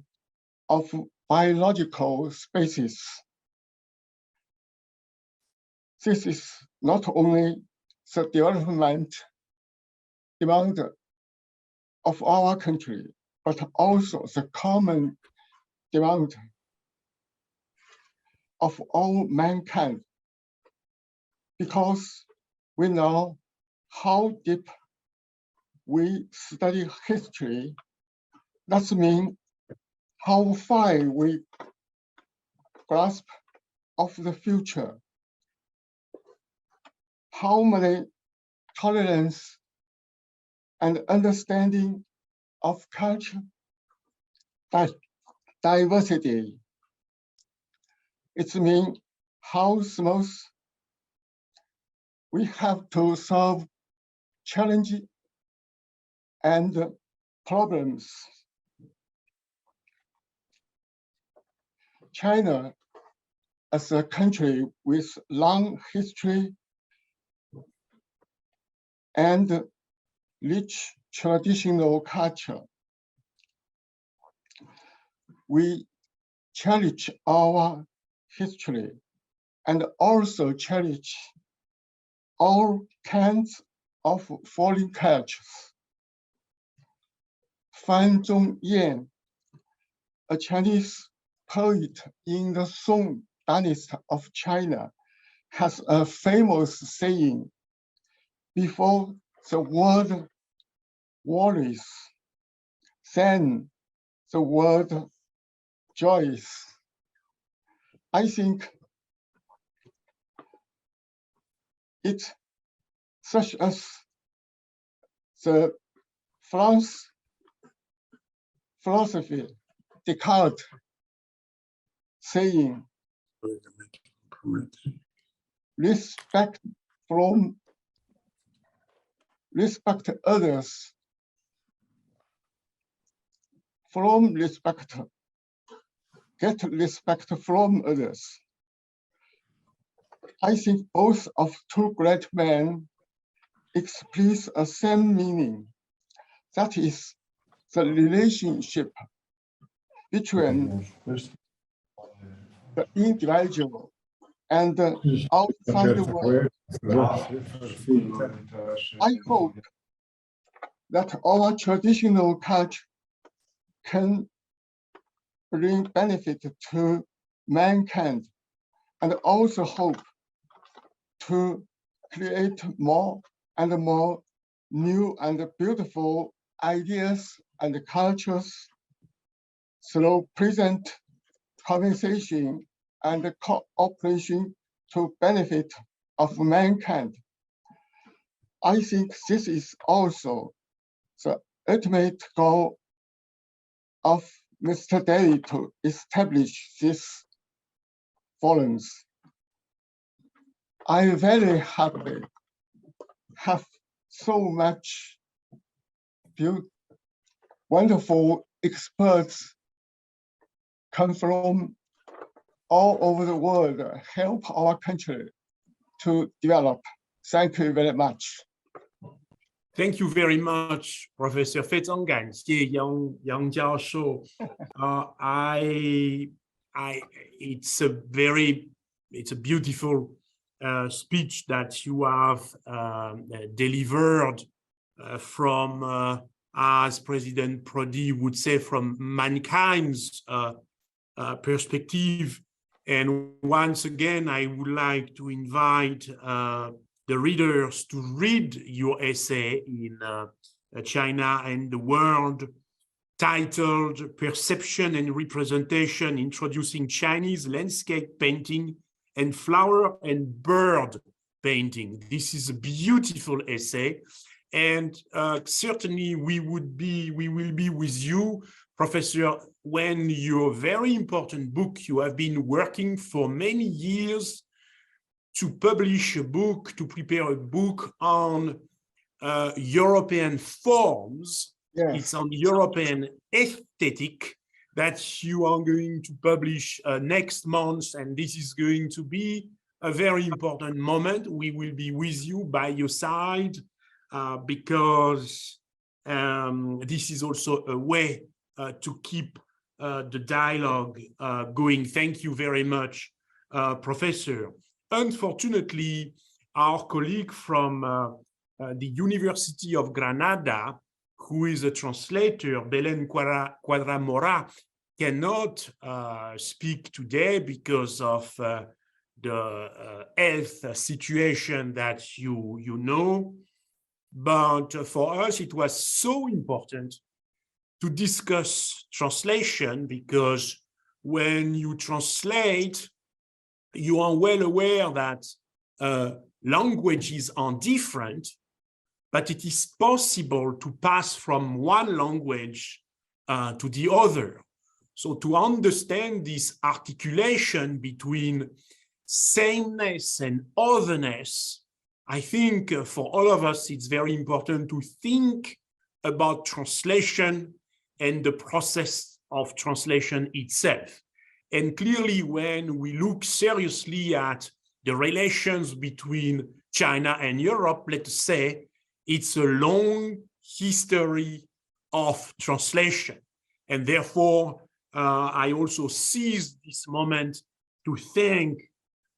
of biological species. This is not only the development demand of our country, but also the common demand of all mankind, because we know how deep we study history. That means how far we grasp of the future, how many tolerance and understanding of culture diversity. It means how smooth we have to solve challenges and problems. China, as a country with long history and rich traditional culture, we cherish our history and also cherish all kinds of foreign cultures. Fan Zhongyan, a Chinese poet in the Song dynasty of China, has a famous saying: before the word worries, then the word joys. I think it's such as the philosophy Descartes saying, respect others, from respect, get respect from others. I think both of two great men express a same meaning. That is the relationship between the individual and the outside world. I hope that our traditional culture can bring benefit to mankind, and also hope to create more and more new and beautiful ideas and cultures through present conversation and cooperation to benefit of mankind. I think this is also the ultimate goal of Mr. Daly to establish these forums. I'm very happy have so much wonderful experts come from all over the world, help our country to develop. Thank you very much. Thank you very much, Professor. 非常感谢杨教授。It's a beautiful speech that you have delivered from, as President Prodi would say, from mankind's perspective. And once again, I would like to invite the readers to read your essay in China and the World, titled Perception and Representation, Introducing Chinese Landscape Painting and Flower and Bird Painting. This is a beautiful essay, and certainly we will be with you, Professor, when your very important book, you have been working for many years to publish a book, to prepare a book on European forms. Yes. It's on European aesthetic that you are going to publish next month, and this is going to be a very important moment. We will be with you, by your side, because this is also a way to keep the dialogue going. Thank you very much, Professor. Unfortunately, our colleague from the University of Granada, who is a translator, Belén Cuadra-Mora, cannot speak today because of the health situation that you know. But for us, it was so important to discuss translation, because when you translate, you are well aware that languages are different, but it is possible to pass from one language to the other. So to understand this articulation between sameness and otherness, I think for all of us, it's very important to think about translation and the process of translation itself. And clearly, when we look seriously at the relations between China and Europe, let's say, it's a long history of translation. And therefore, I also seize this moment to thank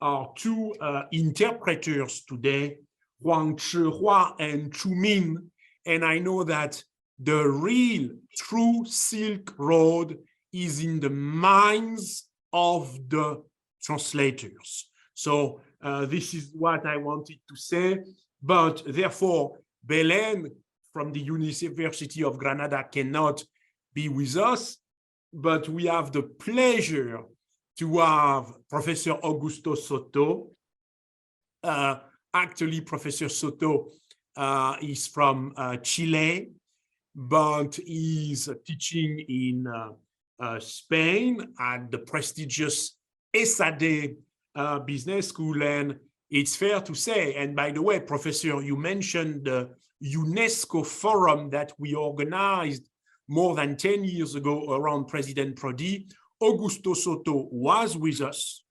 our two interpreters today, Huang Chihua and Chu Min. And I know that the real true Silk Road is in the minds of the translators. So this is what I wanted to say. But therefore, Belén from the University of Granada cannot be with us, but we have the pleasure to have Professor Augusto Soto. Actually, Professor Soto is from Chile, but he's teaching in Spain at the prestigious ESADE Business School. And it's fair to say, and by the way, Professor, you mentioned the UNESCO forum that we organized more than 10 years ago around President Prodi. Augusto Soto was with us.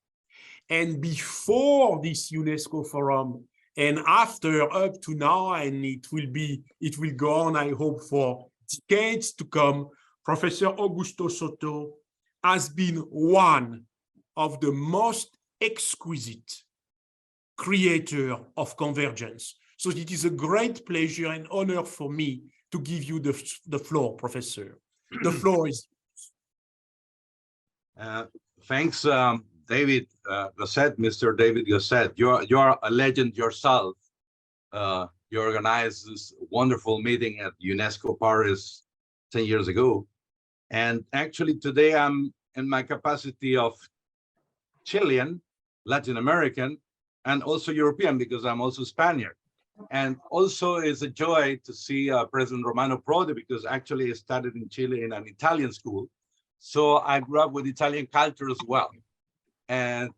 And before this UNESCO forum, and after, up to now, and it will go on, I hope, for decades to come, Professor Augusto Soto has been one of the most exquisite creator of convergence. So it is a great pleasure and honor for me to give you the floor, Professor. The floor is thanks, David Gosset, Mr. David Gosset. You're a legend yourself. You organized this wonderful meeting at UNESCO Paris 10 years ago. And actually today I'm in my capacity of Chilean, Latin American, and also European, because I'm also Spaniard. And also it's a joy to see President Romano Prodi, because actually I studied in Chile in an Italian school. So I grew up with Italian culture as well. And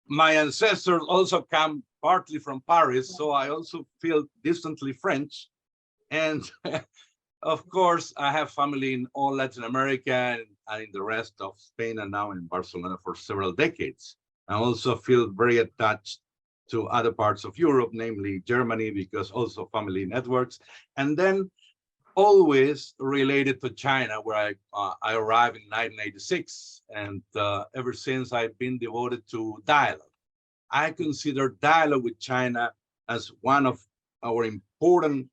my ancestors also come partly from Paris, so I also feel distantly French. And of course, I have family in all Latin America and in the rest of Spain, and now in Barcelona for several decades. I also feel very attached to other parts of Europe, namely Germany, because also family networks. And then always related to China, where I arrived in 1986. And ever since, I've been devoted to dialogue. I consider dialogue with China as one of our important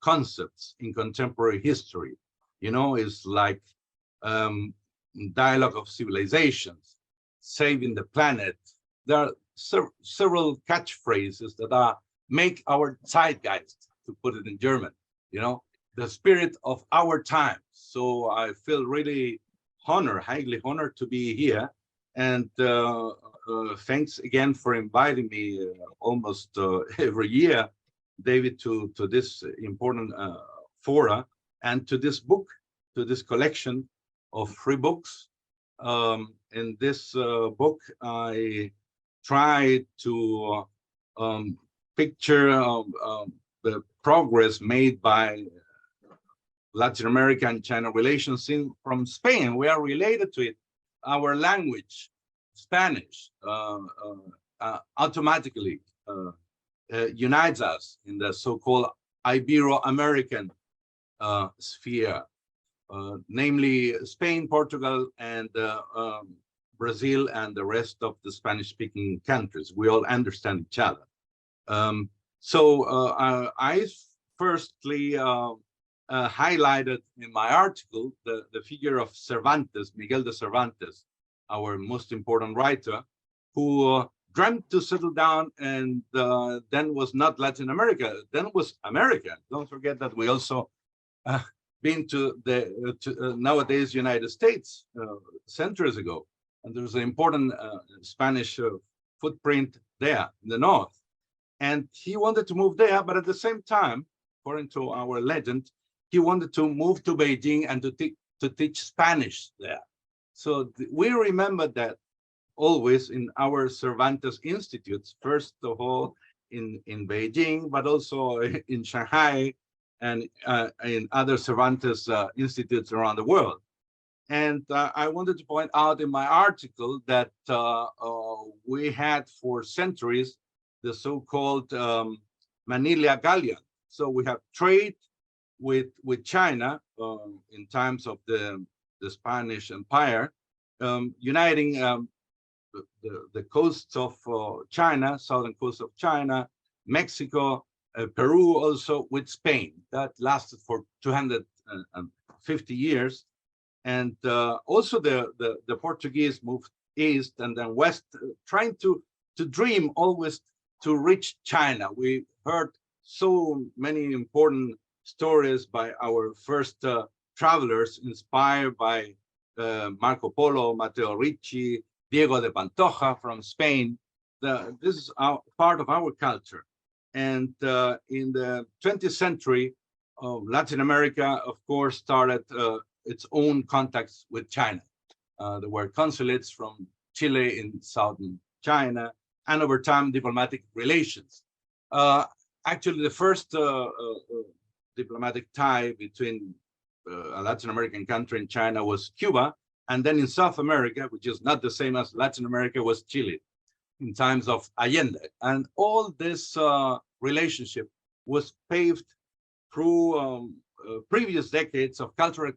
concepts in contemporary history. You know, it's like dialogue of civilizations, saving the planet. There are several catchphrases that make our zeitgeist, to put it in German, you know, the spirit of our time. So I feel really honored, highly honored to be here. And thanks again for inviting me almost every year, David, to this important fora and to this book, to this collection of free books. In this book, I try to picture the progress made by Latin America and China relations from Spain. We are related to it. Our language, Spanish, automatically unites us in the so-called Ibero-American sphere, namely Spain, Portugal, and Brazil, and the rest of the Spanish-speaking countries. We all understand each other. I firstly highlighted in my article the figure of Cervantes, Miguel de Cervantes, our most important writer, who dreamt to settle down, and then was not Latin America, then was America. Don't forget that we also been to the nowadays United States centuries ago, and there's an important Spanish footprint there in the north. And he wanted to move there, but at the same time, according to our legend, he wanted to move to Beijing and to teach Spanish there. So we remember that always in our Cervantes institutes, first of all in Beijing, but also in Shanghai and in other Cervantes institutes around the world. And I wanted to point out in my article that we had for centuries the so-called Manila Galleon. So we have trade with China in times of the Spanish Empire, uniting the coasts of China, southern coast of China, Mexico, Peru, also with Spain. That lasted for 250 years. And also the Portuguese moved east and then west, trying to dream always to reach China. We heard so many important stories by our first travelers, inspired by Marco Polo, Matteo Ricci, Diego de Pantoja from Spain. This is part of our culture. And in the 20th century, Latin America, of course, started its own contacts with China. There were consulates from Chile in southern China, and over time, diplomatic relations. Actually, the first diplomatic tie between a Latin American country and China was Cuba, and then in South America, which is not the same as Latin America, was Chile in times of Allende. And all this relationship was paved through previous decades of cultural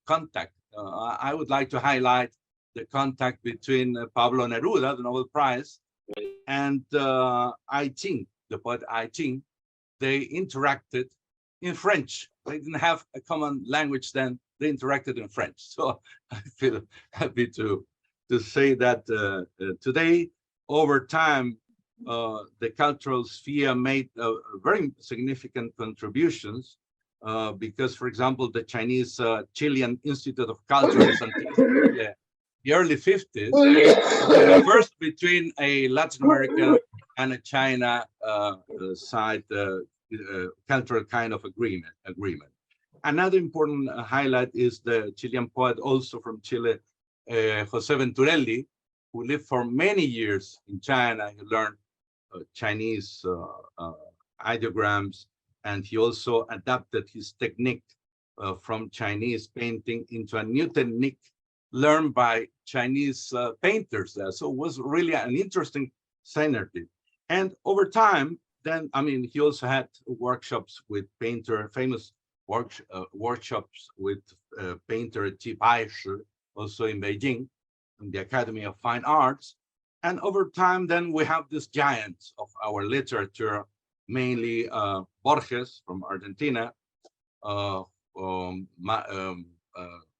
contact. I would like to highlight the contact between Pablo Neruda, the Nobel Prize, and I Ching, the poet I Ching. They interacted in French. They didn't have a common language then. They interacted in French. So I feel happy to say that today, over time, the cultural sphere made very significant contributions because, for example, the Chinese Chilean Institute of Culture in Santiago, the early 50s, the first between a Latin America and a China side cultural kind of agreement. Another important highlight is the Chilean poet, also from Chile, Jose Venturelli, who lived for many years in China. He learned Chinese ideograms, and he also adapted his technique from Chinese painting into a new technique learned by Chinese painters there. So it was really an interesting synergy. And over time, then, I mean, he also had workshops with famous workshops with painter Qi Baishi, also in Beijing, in the Academy of Fine Arts. And over time, then we have this giants of our literature, mainly Borges from Argentina,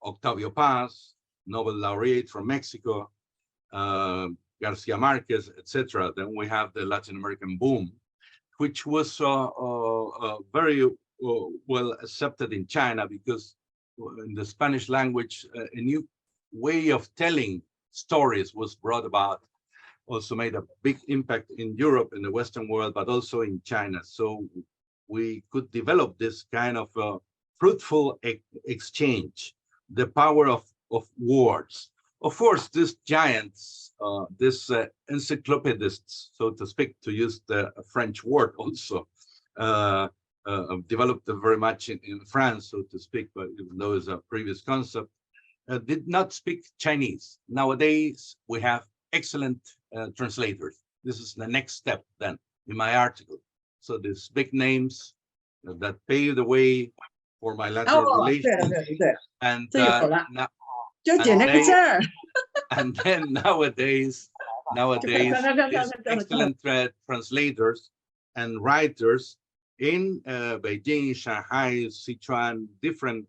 Octavio Paz, Nobel laureate from Mexico, Garcia Marquez, etc. Then we have the Latin American boom, which was very well accepted in China, because in the Spanish language, a new way of telling stories was brought about, also made a big impact in Europe, in the Western world, but also in China. So we could develop this kind of fruitful exchange, the power of words. Of course, these giants, these encyclopedists, so to speak, to use the French word also, developed very much in France, so to speak, but even though it's a previous concept, did not speak Chinese. Nowadays, we have excellent translators. This is the next step then in my article. So these big names that pave the way for my lateral relations. And and then nowadays, these excellent translators and writers in Beijing, Shanghai, Sichuan, different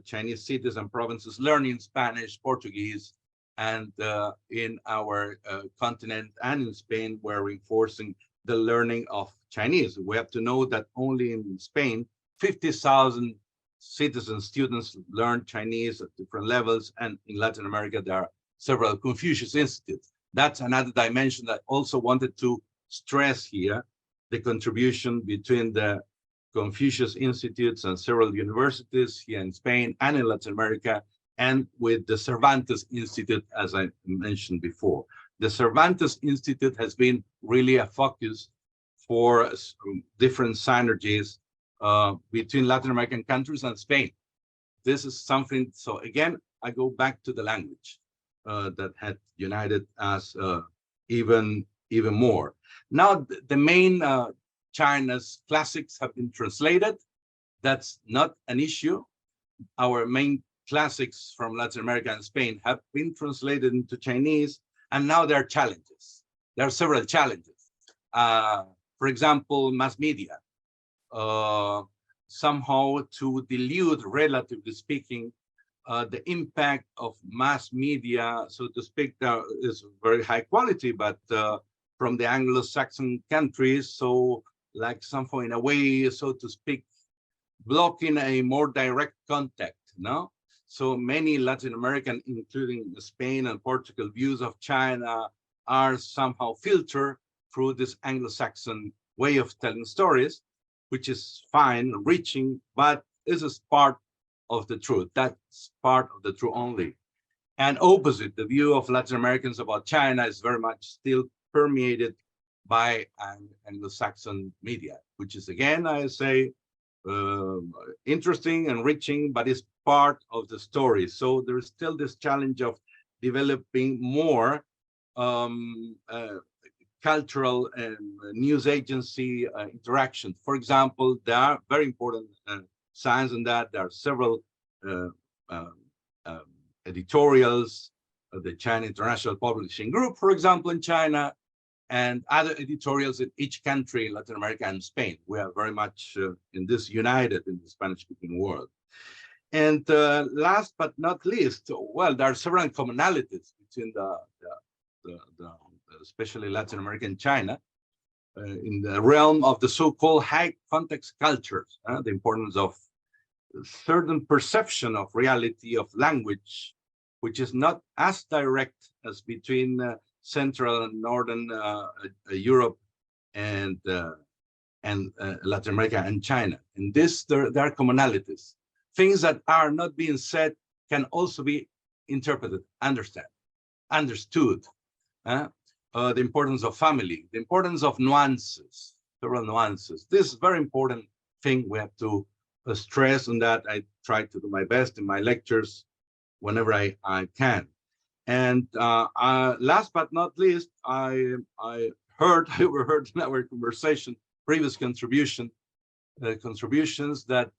Chinese cities and provinces learning Spanish, Portuguese, and in our continent and in Spain, we're reinforcing the learning of Chinese. We have to know that only in Spain, 50,000 citizen students learn Chinese at different levels, and in Latin America, there are several Confucius Institutes. That's another dimension that I also wanted to stress here, the contribution between the Confucius Institutes and several universities here in Spain and in Latin America, and with the Cervantes Institute, as I mentioned before. The Cervantes Institute has been really a focus for different synergies between Latin American countries and Spain. This is something, so again, I go back to the language that had united us even more. Now, the main China's classics have been translated. That's not an issue. Our main classics from Latin America and Spain have been translated into Chinese, and now there are challenges. There are several challenges. For example, mass media. Somehow to dilute, relatively speaking, the impact of mass media, so to speak, is very high quality, but from the Anglo-Saxon countries, so like somehow in a way, so to speak, blocking a more direct contact, no? So many Latin American, including Spain and Portugal, views of China are somehow filtered through this Anglo-Saxon way of telling stories, which is fine, reaching, but this is part of the truth. That's part of the truth only. And opposite, the view of Latin Americans about China is very much still permeated by Anglo-Saxon media, which is, again, I say, interesting, enriching, but is part of the story. So there is still this challenge of developing more cultural and news agency interaction. For example, there are very important signs in that. There are several editorials of the China International Publishing Group, for example, in China, and other editorials in each country in Latin America and Spain. We are very much in this united in the Spanish-speaking world. And last but not least, well, there are several commonalities between especially Latin America and China, in the realm of the so-called high context cultures, the importance of certain perception of reality of language, which is not as direct as between Central and Northern Europe and Latin America and China. In this, there are commonalities. Things that are not being said can also be interpreted, understood. The importance of family, the importance of nuances, several nuances. This is a very important thing we have to stress on that. I try to do my best in my lectures whenever I can. And last but not least, I overheard in our conversation, previous contributions that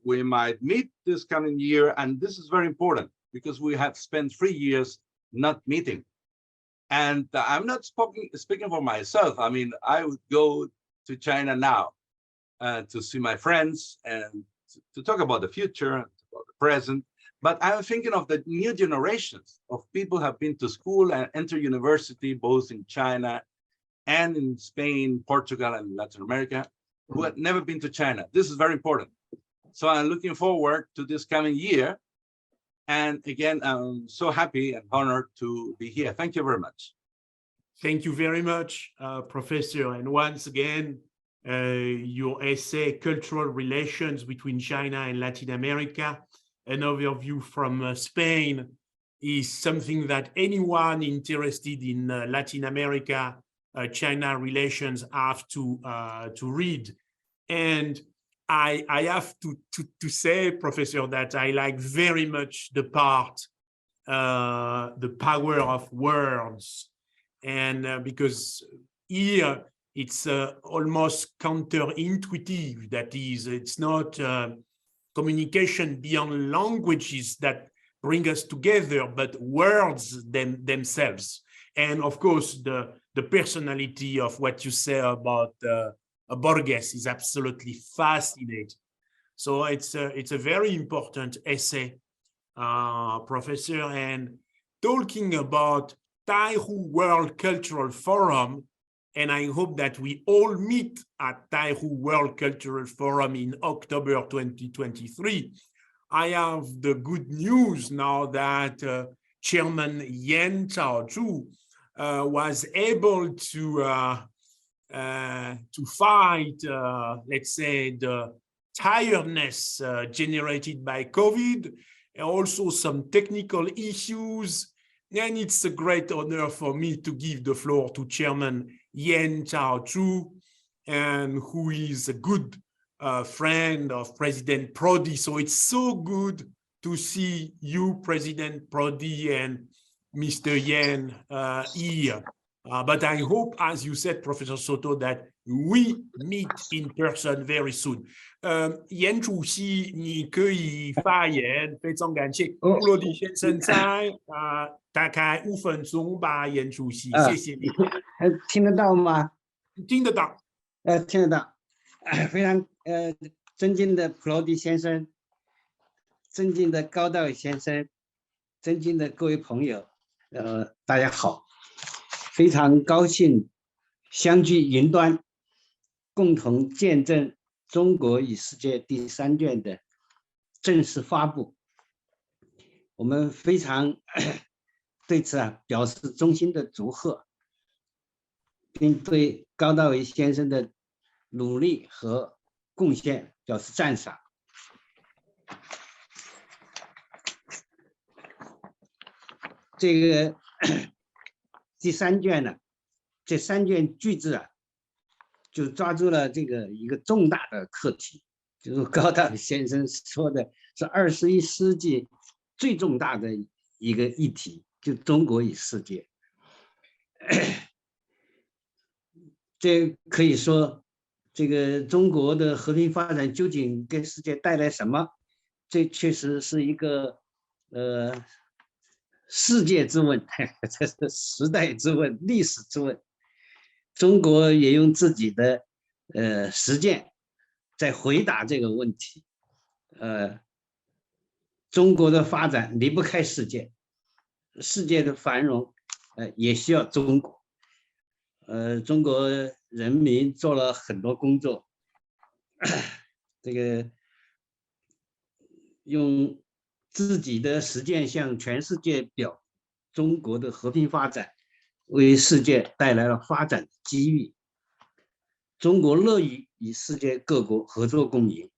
we might meet this coming year. And this is very important because we have spent 3 years not meeting. And I'm not speaking for myself. I mean, I would go to China now to see my friends and to talk about the future, about the present. But I'm thinking of the new generations of people who have been to school and entered university, both in China and in Spain, Portugal, and Latin America, who had never been to China. This is very important. So I'm looking forward to this coming year. And again, I'm so happy and honored to be here. Thank you very much. Thank you very much, Professor. And once again, your essay, Cultural Relations Between China and Latin America, an overview from Spain, is something that anyone interested in Latin America, China relations have to read. And I have to say, Professor, that I like very much the part, the power of words. And because here it's almost counterintuitive. That is, it's not communication beyond languages that bring us together, but words themselves. And of course, the personality of what you say about Borges is absolutely fascinating. So it's a very important essay, Professor. And talking about Taihu World Cultural Forum, and I hope that we all meet at Taihu World Cultural Forum in October 2023. I have the good news now that Chairman Yan Chaozhu was able to fight, let's say, the tiredness generated by COVID, and also some technical issues. And it's a great honor for me to give the floor to Chairman Yan Chaozhu, and who is a good friend of President Prodi. So it's so good to see you, President Prodi, and Mr. Yan here. But I hope, as you said, Professor Soto, that we meet in person very soon. 严主席，你可以发言，非常感谢。布罗迪先生在大概5分钟吧，严主席，谢谢你。听得到吗？听得到。听得到。非常尊敬的普罗迪先生，尊敬的高道先生，尊敬的各位朋友，大家好。非常高兴相聚云端，共同见证中国与世界第3卷的正式发布。我们非常对此表示衷心的祝贺，并对高道维先生的努力和贡献表示赞赏。这个第3卷呢，这3卷巨制就抓住了这个一个重大的课题，就是高道先生说的是21世纪最重大的一个议题，就中国与世界。这可以说，这个中国的和平发展究竟给世界带来什么？这确实是一个世界之问，这是时代之问，历史之问。中国也用自己的实践在回答这个问题。中国的发展离不开世界，世界的繁荣也需要中国。中国人民做了很多工作，这个用自己的实践向全世界表中国的和平发展为世界带来了发展的机遇。中国乐于与世界各国合作共赢，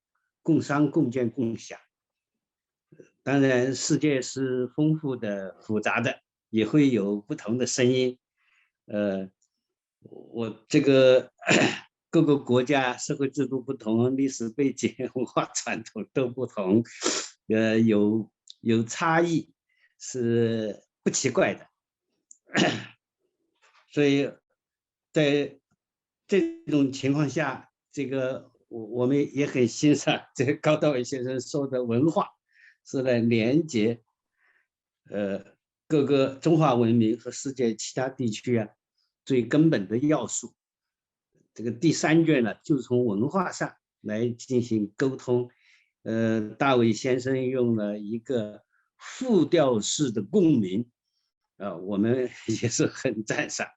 共商共建共享。当然，世界是丰富的、复杂的，也会有不同的声音。我这个各个国家社会制度不同，历史背景、文化传统都不同。有差异是不奇怪的，所以在这种情况下，这个我们也很欣赏这个高道维先生说的文化是来连接各个中华文明和世界其他地区啊最根本的要素。这个第3卷呢，就从文化上来进行沟通。大卫先生用了一个复调式的共鸣，我们也是很赞赏。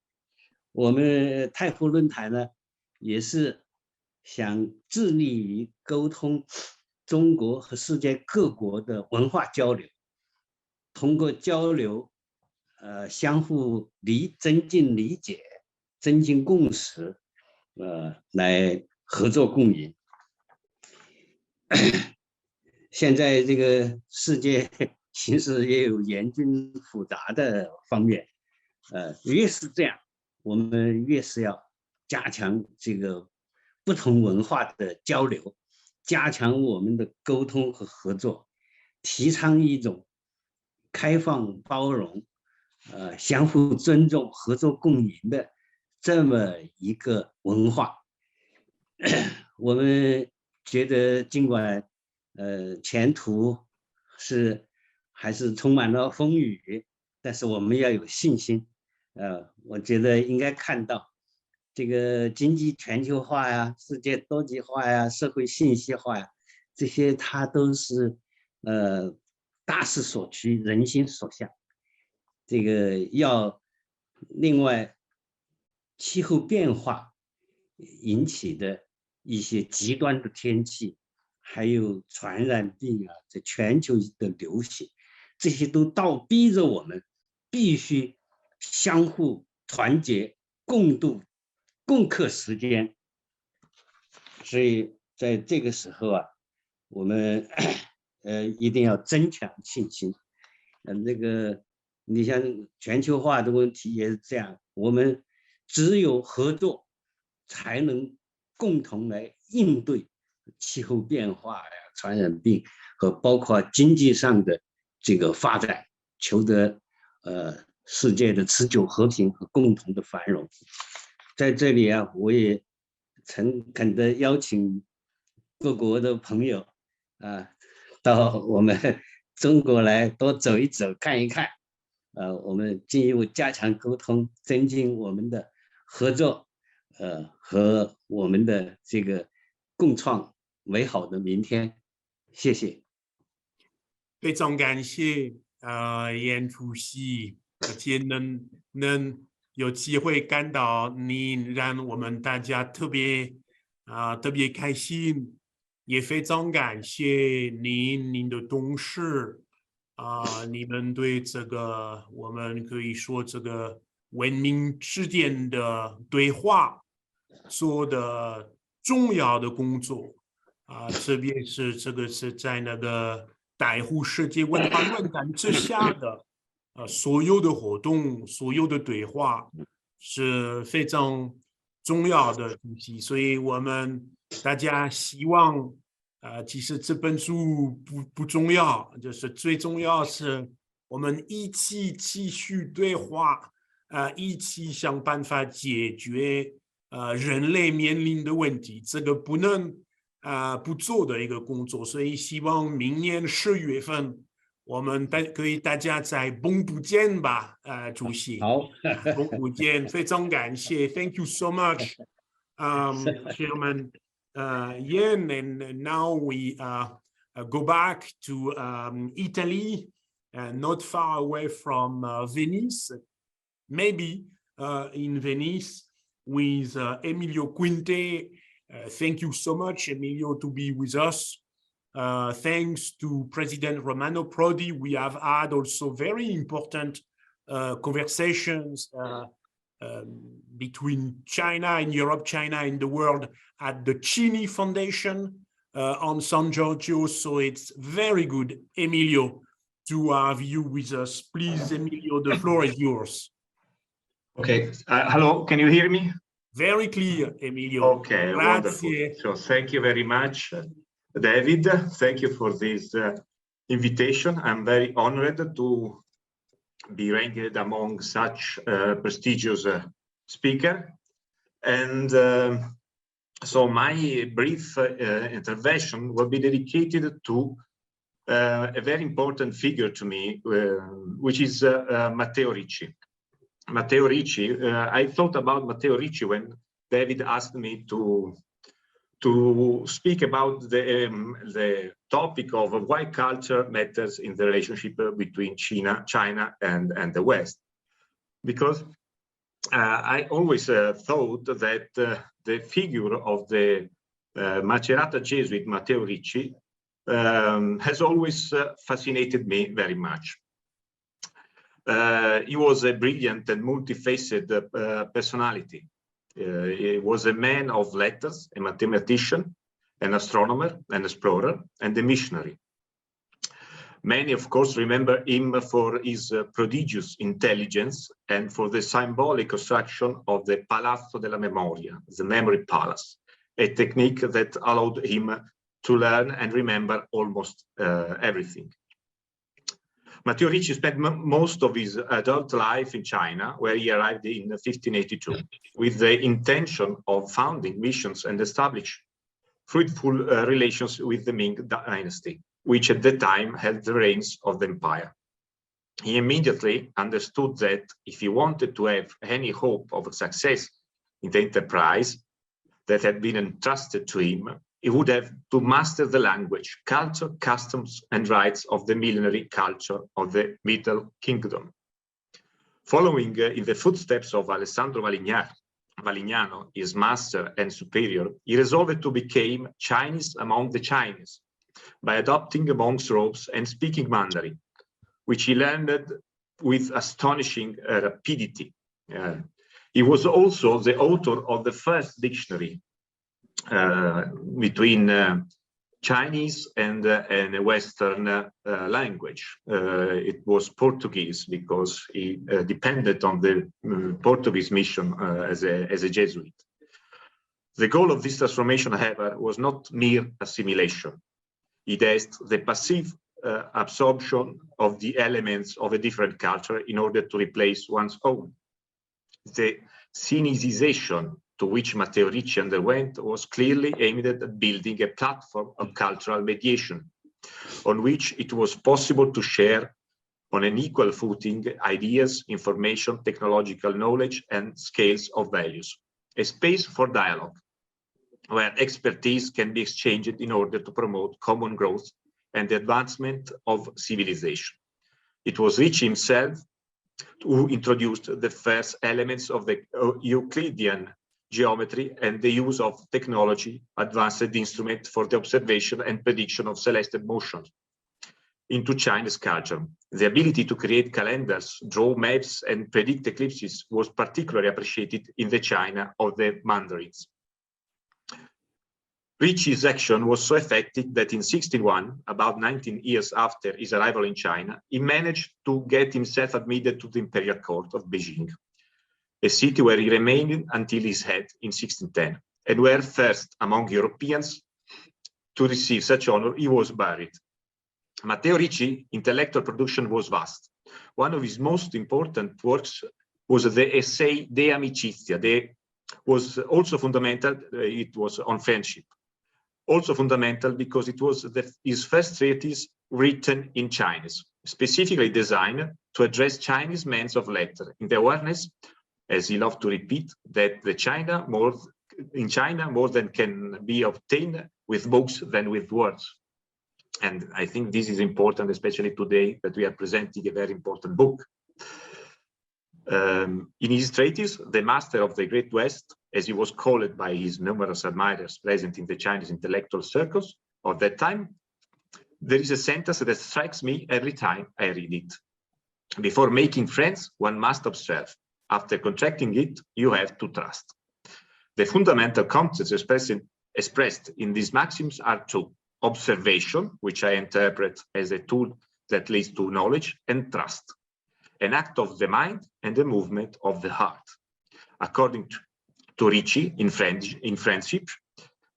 我们太湖论坛呢，也是想致力于沟通中国和世界各国的文化交流，通过交流，相互增进理解，增进共识，来合作共赢。现在这个世界形势也有严峻复杂的方面，越是这样，我们越是要加强这个不同文化的交流，加强我们的沟通和合作，提倡一种开放包容、相互尊重、合作共赢的这么一个文化。我们觉得尽管前途还是充满了风雨，但是我们要有信心。我觉得应该看到这个经济全球化呀、世界多极化呀、社会信息化呀，这些它都是大势所趋、人心所向。这个另外气候变化引起的一些极端的天气，还有传染病啊，在全球的流行，这些都倒逼着我们必须相互团结、共克时艰。所以在这个时候啊，我们一定要增强信心。你像全球化的问题也是这样，我们只有合作，才能共同来应对气候变化呀、传染病和包括经济上的这个发展，求得世界的持久和平和共同的繁荣。在这里啊，我也诚恳地邀请各国的朋友到我们中国来多走一走、看一看。我们进一步加强沟通，增进我们的合作，和我们的这个共创美好的明天。谢谢。非常感谢严主席，而且能有机会看到您，让我们大家特别开心，也非常感谢您的同事。你们对这个我们可以说这个文明之间的对话做的重要的工作特别是这个是在那个带湖世界文化论坛之下的所有的活动、所有的对话是非常重要的东西，所以我们大家希望。其实这本书不重要，就是最重要是我们一起继续对话，一起想办法解决人类面临的问题，这个不能不做的一个工作。所以希望明年10月份我们可以大家在东部见吧，主席。好，东部见，非常感谢 ，Thank you so much, Chairman. Yen, and now we go back to Italy, not far away from Venice, maybe in Venice with Emilio Quinte. Thank you so much, Emilio, to be with us. Thanks to President Romano Prodi, we have had also very important conversations between China and Europe, China and the world at the Chini Foundation on San Giorgio. So it's very good, Emilio, to have you with us. Please, Emilio, the floor is yours. Okay. Hello, can you hear me? Very clear, Emilio. Okay, Grazie. wonderful. So thank you very much, David. Thank you for this invitation. I'm very honored to be ranked among such prestigious speaker. And so my brief intervention will be dedicated to a very important figure to me, which is Matteo Ricci. Matteo Ricci, I thought about Matteo Ricci when David asked me to speak about the topic of why culture matters in the relationship between China and the West. Because I always thought that the figure of the Macerata Jesuit Matteo Ricci has always fascinated me very much. He was a brilliant and multifaceted personality. He was a man of letters, a mathematician, an astronomer, an explorer, and a missionary. Many, of course, remember him for his prodigious intelligence and for the symbolic construction of the Palazzo della Memoria, the memory palace, a technique that allowed him to learn and remember almost everything. Matteo Ricci spent most of his adult life in China, where he arrived in 1582, with the intention of founding missions and establish fruitful relations with the Ming dynasty, which at the time held the reins of the empire. He immediately understood that if he wanted to have any hope of success in the enterprise that had been entrusted to him, he would have to master the language, culture, customs, and rites of the millenary culture of the Middle Kingdom. Following in the footsteps of Alessandro Valignano, his master and superior, he resolved to become Chinese among the Chinese by adopting monk's robes and speaking Mandarin, which he learned with astonishing rapidity. He was also the author of the first dictionary between Chinese and a Western language. It was Portuguese because he depended on the Portuguese mission as a Jesuit. The goal of this transformation, however, was not mere assimilation. It is the passive absorption of the elements of a different culture in order to replace one's own. The Sinicization to which Matteo Ricci underwent was clearly aimed at building a platform of cultural mediation, on which it was possible to share on an equal footing ideas, information, technological knowledge, and scales of values. A space for dialogue, where expertise can be exchanged in order to promote common growth and the advancement of civilization. It was Ricci himself who introduced the first elements of the Euclidean geometry and the use of technology, advanced instrument for the observation and prediction of celestial motion into Chinese culture. The ability to create calendars, draw maps, and predict eclipses was particularly appreciated in the China of the Mandarins. Ricci's action was so effective that in 1601, about 19 years after his arrival in China, he managed to get himself admitted to the imperial court of Beijing, a city where he remained until his death in 1610, and where first among Europeans to receive such honor he was buried. Matteo Ricci's intellectual production was vast. One of his most important works was the essay De Amicizia. Was also fundamental, it was on friendship. Also fundamental because it was his first treatise written in Chinese, specifically designed to address Chinese men of letters in the awareness, as he loved to repeat, that in China more than can be obtained with books than with words. And I think this is important, especially today that we are presenting a very important book. In his treatise, The Master of the Great West, as he was called by his numerous admirers present in the Chinese intellectual circles of that time, there is a sentence that strikes me every time I read it. Before making friends, one must observe. After contracting it, you have to trust. The fundamental concepts expressed in these maxims are two: observation, which I interpret as a tool that leads to knowledge, and trust, an act of the mind and a movement of the heart. According to Ricci, in friendship,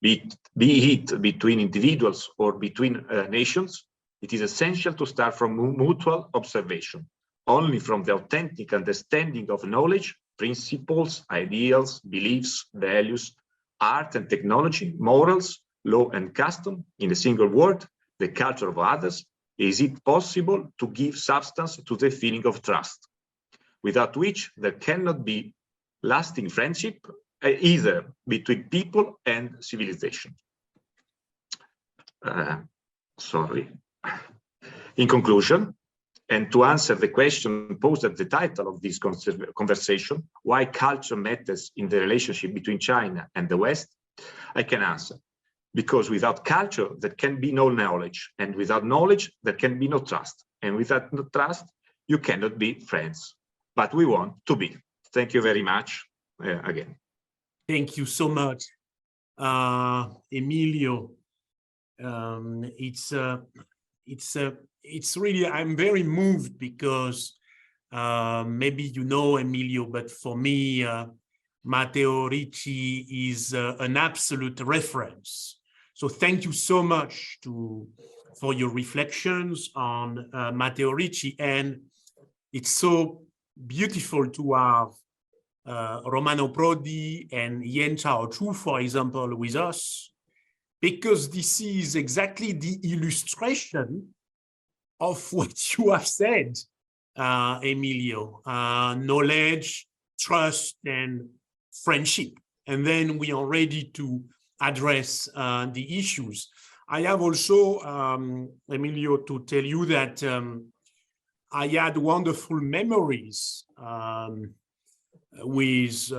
be it between individuals or between nations, it is essential to start from mutual observation. Only from the authentic understanding of knowledge, principles, ideals, beliefs, values, art and technology, morals, law and custom, in a single word, the culture of others, Is it possible to give substance to the feeling of trust, without which there cannot be lasting friendship either between people and civilization? Sorry. In conclusion, and to answer the question posed at the title of this conversation, why culture matters in the relationship between China and the West, I can answer. Because without culture, there can be no knowledge. And without knowledge, there can be no trust. And without no trust, you cannot be friends. But we want to be. Thank you very much again. Thank you so much, Emilio. It's really, I'm very moved because maybe you know Emilio, but for me, Matteo Ricci is an absolute reference. So thank you so much for your reflections on Matteo Ricci. And it's so beautiful to have Romano Prodi and Yen Chao-Chu, for example, with us, because this is exactly the illustration of what you have said, Emilio, knowledge, trust, and friendship. And then we are ready to address the issues. I have also, Emilio, to tell you that I had wonderful memories with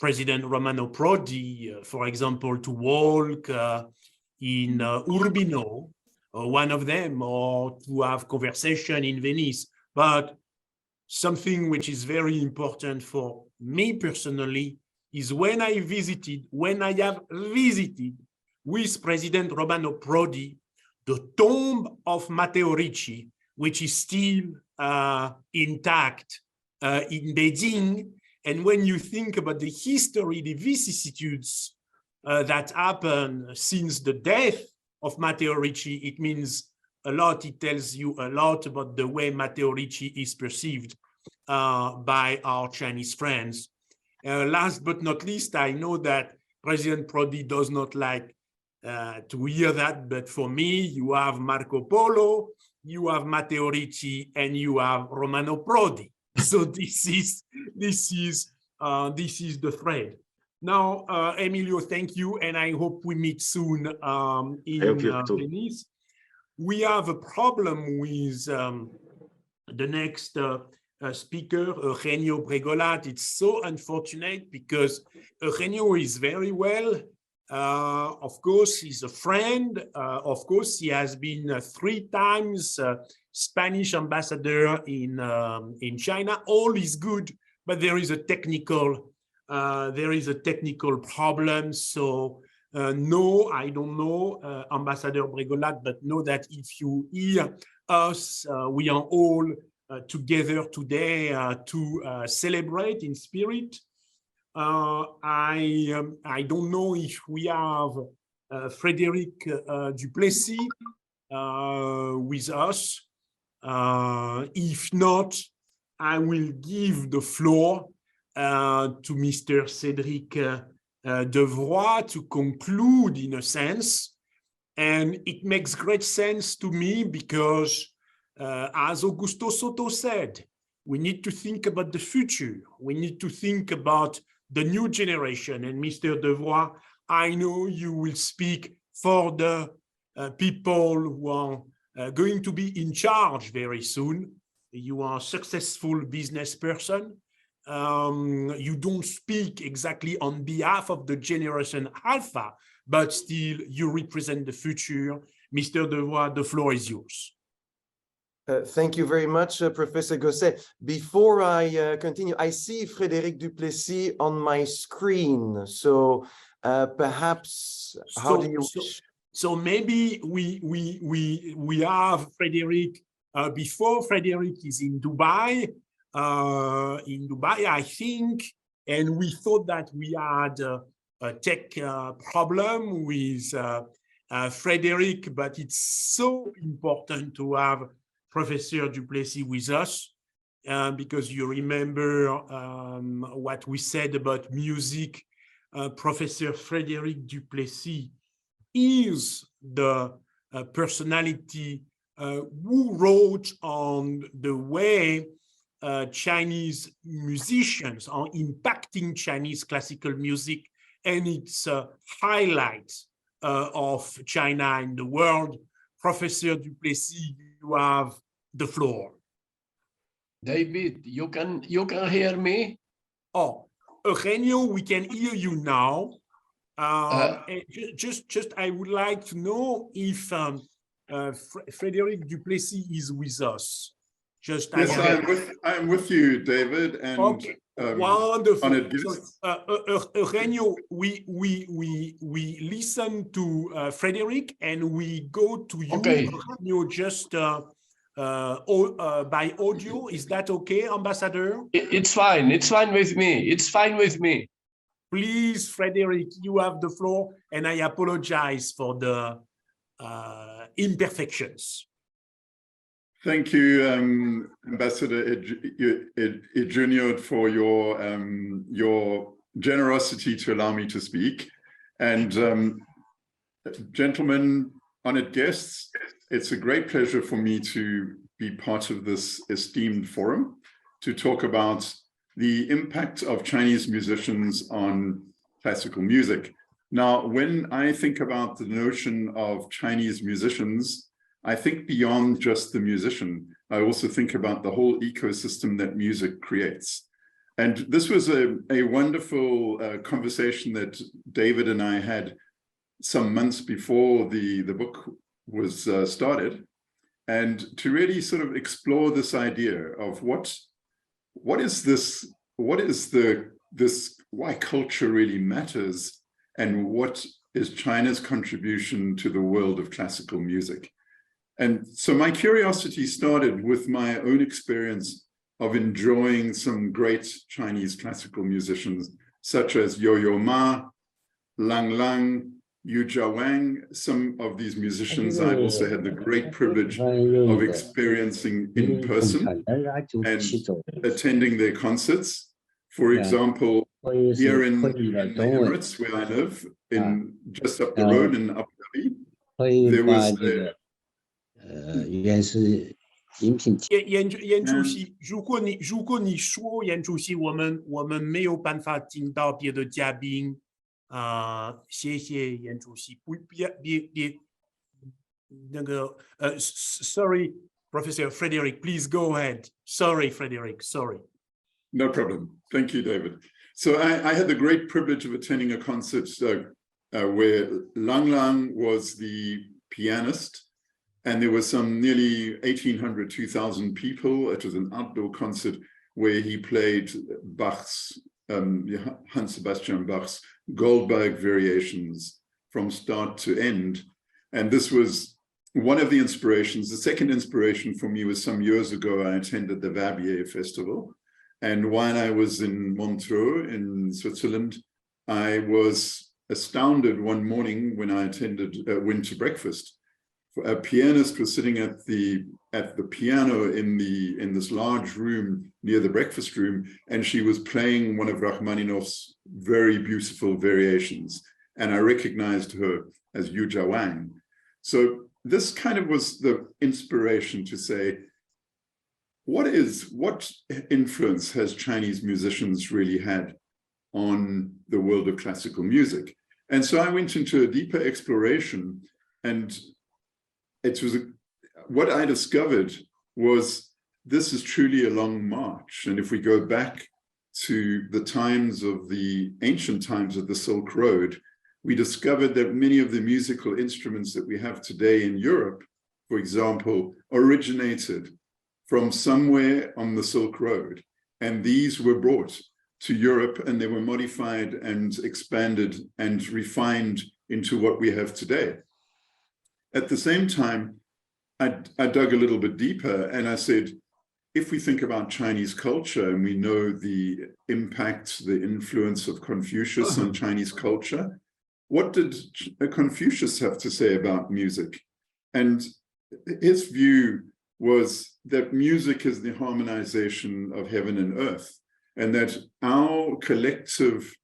President Romano Prodi, for example, to walk in Urbino, one of them, or to have conversation in Venice. But something which is very important for me personally is when I have visited with President Romano Prodi the tomb of Matteo Ricci, which is still intact in Beijing. And when you think about the history, the vicissitudes that happened since the death of Matteo Ricci, it means a lot. It tells you a lot about the way Matteo Ricci is perceived by our Chinese friends. Last but not least, I know that President Prodi does not like to hear that, but for me, you have Marco Polo, you have Matteo Ricci, and you have Romano Prodi. So this is the thread. Now, Emilio, thank you, and I hope we meet soon in Venice. We have a problem with the next speaker, Eugenio Bregolat. It's so unfortunate because Eugenio is very well. Of course, he's a friend. Of course, he has been 3 times Spanish ambassador in China. All is good, but there is a technical problem. So no, I don't know, Ambassador Bregolat, but know that if you hear us, we are all together today to celebrate in spirit. I don't know if we have Frédéric Duplessis with us. If not, I will give the floor to Mr. Cédric Devroy to conclude in a sense. And it makes great sense to me because as Augusto Soto said, we need to think about the future. We need to think about the new generation. And Mr. Devroy, I know you will speak for the people who are going to be in charge very soon. You are a successful business person. You don't speak exactly on behalf of the generation Alpha, but still you represent the future. Mr. Devroy, the floor is yours. Thank you very much, Professor Gosset. Before I continue, I see Frédéric Duplessis on my screen. So perhaps, how do you wish? So maybe we have Frédéric before Frédéric is in Dubai. I think, and we thought that we had a tech problem with Frédéric, but it's so important to have Professor Duplessis with us because you remember what we said about music. Professor Frédéric Duplessis is the personality who wrote on the way Chinese musicians are impacting Chinese classical music and its highlights of China in the world. Professor Duplessis, you have the floor. David, you can hear me? Oh, Eugenio, we can hear you now. Just I would like to know if Frederic Duplessis is with us. Just yes, I'm with you, David, and okay. Wonderful. So, Eugenio, we listen to Frederic and we go to you, okay. Eugenio, just by audio. Is that okay, Ambassador? It's fine. It's fine with me. It's fine with me. Please, Frederic, you have the floor, and I apologize for the imperfections. Thank you, Ambassador Ejunio, for your generosity to allow me to speak. And gentlemen, honored guests, it's a great pleasure for me to be part of this esteemed forum to talk about the impact of Chinese musicians on classical music. Now, when I think about the notion of Chinese musicians, I think beyond just the musician. I also think about the whole ecosystem that music creates. And this was a wonderful conversation that David and I had some months before the book was started, and to really sort of explore this idea of why culture really matters, and what is China's contribution to the world of classical music. And so my curiosity started with my own experience of enjoying some great Chinese classical musicians, such as Yo-Yo Ma, Lang Lang, Yu Jiawang. Some of these musicians I've also had the great privilege of experiencing in person and attending their concerts. For example, here in the Emirates, where I live, just up the road in Abu Dhabi, there was原是饮品。严主席，如果你说严主席，我们没有办法听到别的嘉宾谢谢严主席，别那个sorry, Professor Frederic, please go ahead. Sorry, Frederic, sorry. No problem. Thank you, David. So I had the great privilege of attending a concert where Lang Lang was the pianist. And there were some nearly 1,800, 2,000 people. It was an outdoor concert where he played Bach's, Hans Sebastian Bach's Goldberg variations from start to end. And this was one of the inspirations. The second inspiration for me was some years ago, I attended the Verbier Festival. And while I was in Montreux in Switzerland, I was astounded one morning when I went to breakfast. A pianist was sitting at the piano in this large room near the breakfast room, and she was playing one of Rachmaninoff's very beautiful variations, and I recognized her as Yu Jiawang. So this kind of was the inspiration to say, what influence has Chinese musicians really had on the world of classical music? And so I went into a deeper exploration, and what I discovered was this is truly a long march. And if we go back to the ancient times of the Silk Road, we discovered that many of the musical instruments that we have today in Europe, for example, originated from somewhere on the Silk Road. And these were brought to Europe, and they were modified and expanded and refined into what we have today. At the same time, I dug a little bit deeper, and I said, if we think about Chinese culture and we know the impact, the influence of Confucius on Chinese culture, what did Confucius have to say about music? And his view was that music is the harmonization of heaven and earth, and that our collective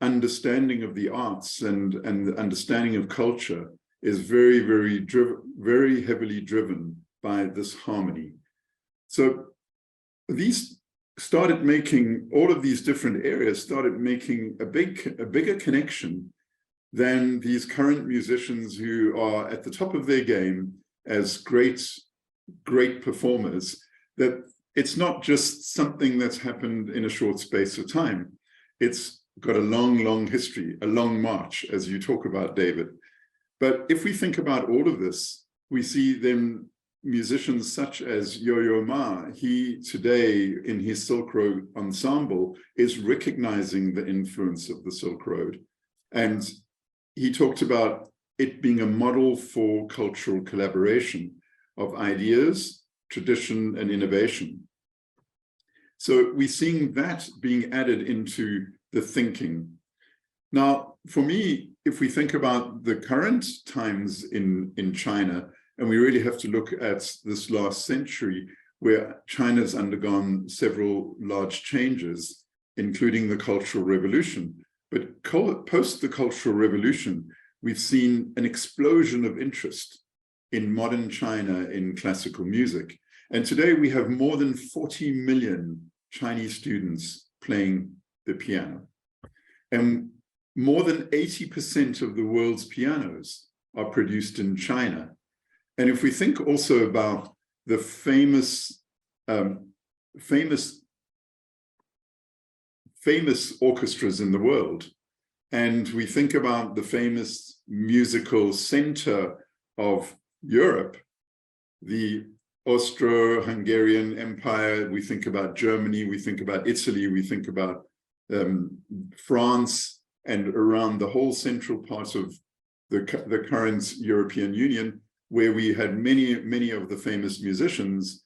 understanding of the arts and the understanding of culture is very heavily driven by this harmony. So these started making, all of these different areas started making a bigger connection than these current musicians who are at the top of their game as great performers, that it's not just something that's happened in a short space of time. It's got a long history, a long march, as you talk about, David. But if we think about all of this, we see then musicians such as Yo-Yo Ma. He today in his Silk Road ensemble is recognizing the influence of the Silk Road. And he talked about it being a model for cultural collaboration of ideas, tradition, and innovation. So we're seeing that being added into the thinking. Now, for me, if we think about the current times in China, and we really have to look at this last century, where China's undergone several large changes, including the Cultural Revolution. But post the Cultural Revolution, we've seen an explosion of interest in modern China in classical music. And today we have more than 40 million Chinese students playing the piano. And more than 80% of the world's pianos are produced in China. And if we think also about the famous orchestras in the world, and we think about the famous musical center of Europe, the Austro-Hungarian Empire, we think about Germany, we think about Italy, we think about France, and around the whole central part of the current European Union, where we had many of the famous musicians.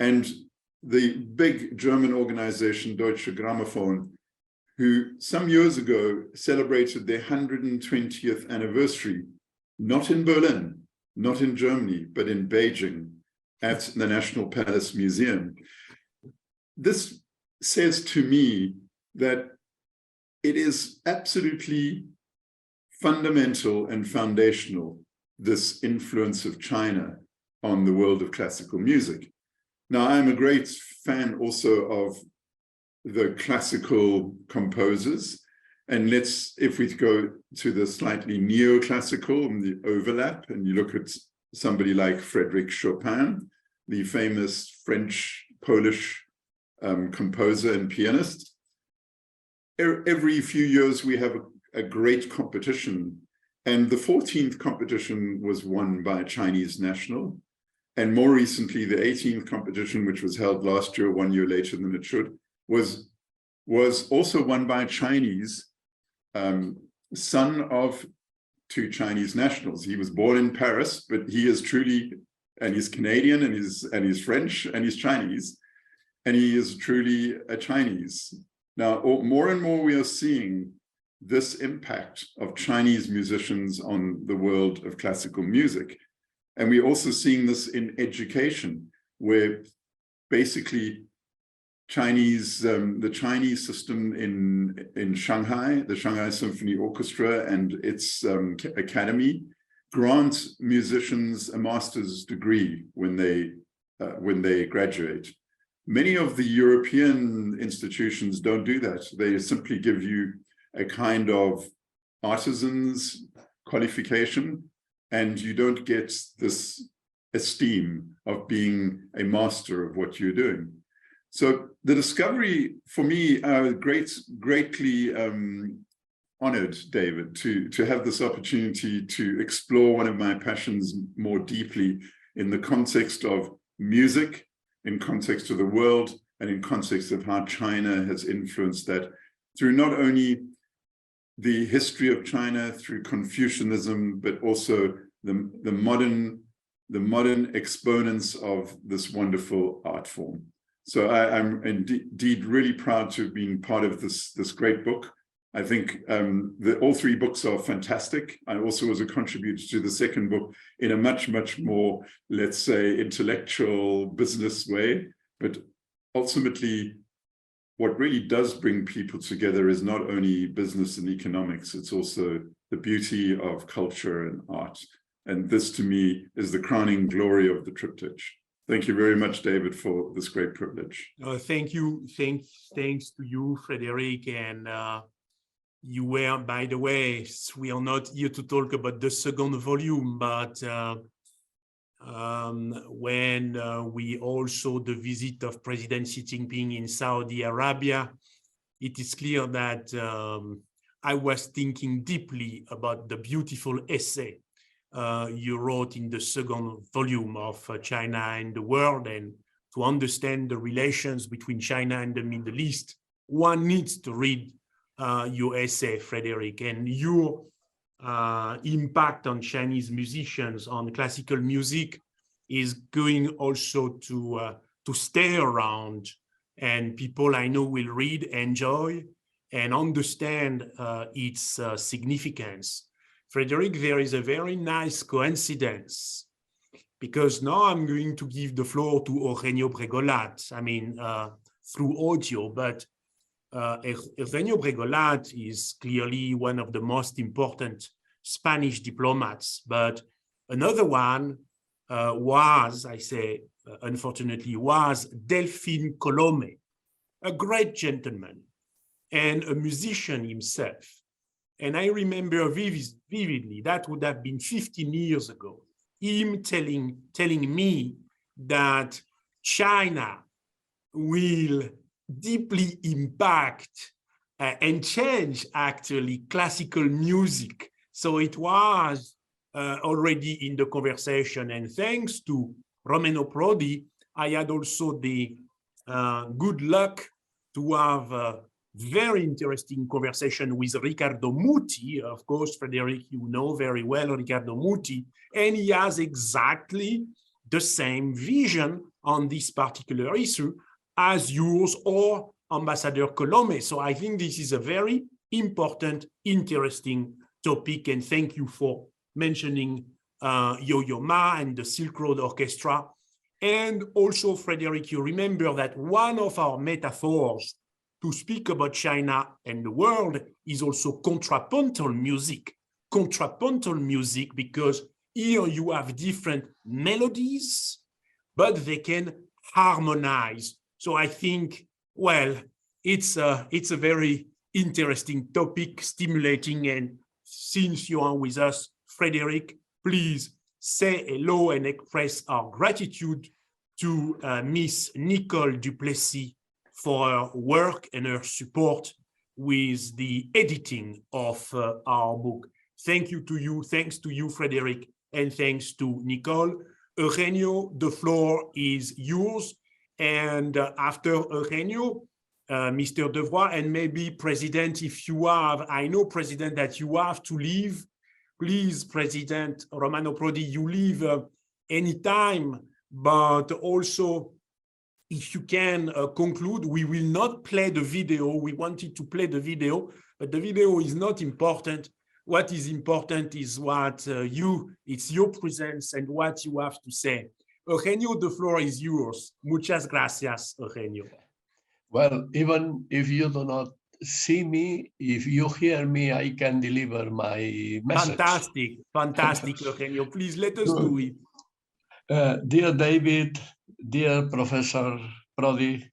And the big German organization, Deutsche Grammophon, who some years ago celebrated their 120th anniversary, not in Berlin, not in Germany, but in Beijing at the National Palace Museum. This says to me that it is absolutely fundamental and foundational, this influence of China on the world of classical music. Now, I'm a great fan also of the classical composers. And if we go to the slightly neoclassical and the overlap, and you look at somebody like Frédéric Chopin, the famous French-Polish composer and pianist, every few years we have a great competition. And the 14th competition was won by a Chinese national. And more recently, the 18th competition, which was held last year, 1 year later than it should, was also won by a Chinese son of two Chinese nationals. He was born in Paris, but he is truly, and he's Canadian, and he's French, and he's Chinese, and he is truly a Chinese. Now, more and more we are seeing this impact of Chinese musicians on the world of classical music. And we're also seeing this in education, where basically the Chinese system in Shanghai, the Shanghai Symphony Orchestra and its academy, grants musicians a master's degree when they graduate. Many of the European institutions don't do that. They simply give you a kind of artisan's qualification, and you don't get this esteem of being a master of what you're doing. So the discovery, for me, greatly honored, David, to have this opportunity to explore one of my passions more deeply in the context of music, in context of the world, and in context of how China has influenced that through not only the history of China, through Confucianism, but also the modern exponents of this wonderful art form. So I'm indeed really proud to have been part of this great book. I think all three books are fantastic. I also was a contributor to the second book in a much more, let's say, intellectual business way. But ultimately, what really does bring people together is not only business and economics, it's also the beauty of culture and art. And this to me is the crowning glory of the triptych. Thank you very much, David, for this great privilege. Thank you. Thanks to you, Frederic. And you were, by the way, we are not here to talk about the second volume, but when we also the visit of President Xi Jinping in Saudi Arabia, it is clear that I was thinking deeply about the beautiful essay you wrote in the second volume of China and the World. And to understand the relations between China and the Middle East, one needs to read your essay, Frederic, and your impact on Chinese musicians, on classical music, is going also to stay around, and people I know will read, enjoy, and understand its significance. Frederic, there is a very nice coincidence, because now I'm going to give the floor to Eugenio Bregolat, I mean, through audio, but Eugenio Bregolat is clearly one of the most important Spanish diplomats, but another one was, I say, unfortunately, was Delphine Colomé, a great gentleman and a musician himself. And I remember vividly, that would have been 15 years ago, him telling me that China will deeply impact and change actually classical music. So it was already in the conversation, and thanks to Romano Prodi, I had also the good luck to have a very interesting conversation with Riccardo Muti. Of course, Frederic, you know very well Riccardo Muti, and he has exactly the same vision on this particular issue as yours or Ambassador Colomé. So I think this is a very important, interesting topic, and thank you for mentioning Yo-Yo Ma and the Silk Road Orchestra. And also, Frederic, you remember that one of our metaphors to speak about China and the world is also contrapuntal music. Contrapuntal music, because here you have different melodies, but they can harmonize. So I think, well, it's a very interesting topic, stimulating, and since you are with us, Frederic, please say hello and express our gratitude to Miss Nicole Duplessis for her work and her support with the editing of our book. Thank you to you, thanks to you, Frederic, and thanks to Nicole. Eugenio, the floor is yours. And after Eugenio, Mr. Devroy, and maybe President, if you have, I know, President, that you have to leave. Please, President Romano Prodi, you leave anytime, but also, if you can conclude, we will not play the video. We wanted to play the video, but the video is not important. What is important is what it's your presence and what you have to say. Eugenio, the floor is yours. Muchas gracias, Eugenio. Well, even if you do not see me, if you hear me, I can deliver my message. Fantastic, fantastic, Eugenio. Please let us do it. Dear David, dear Professor Prodi,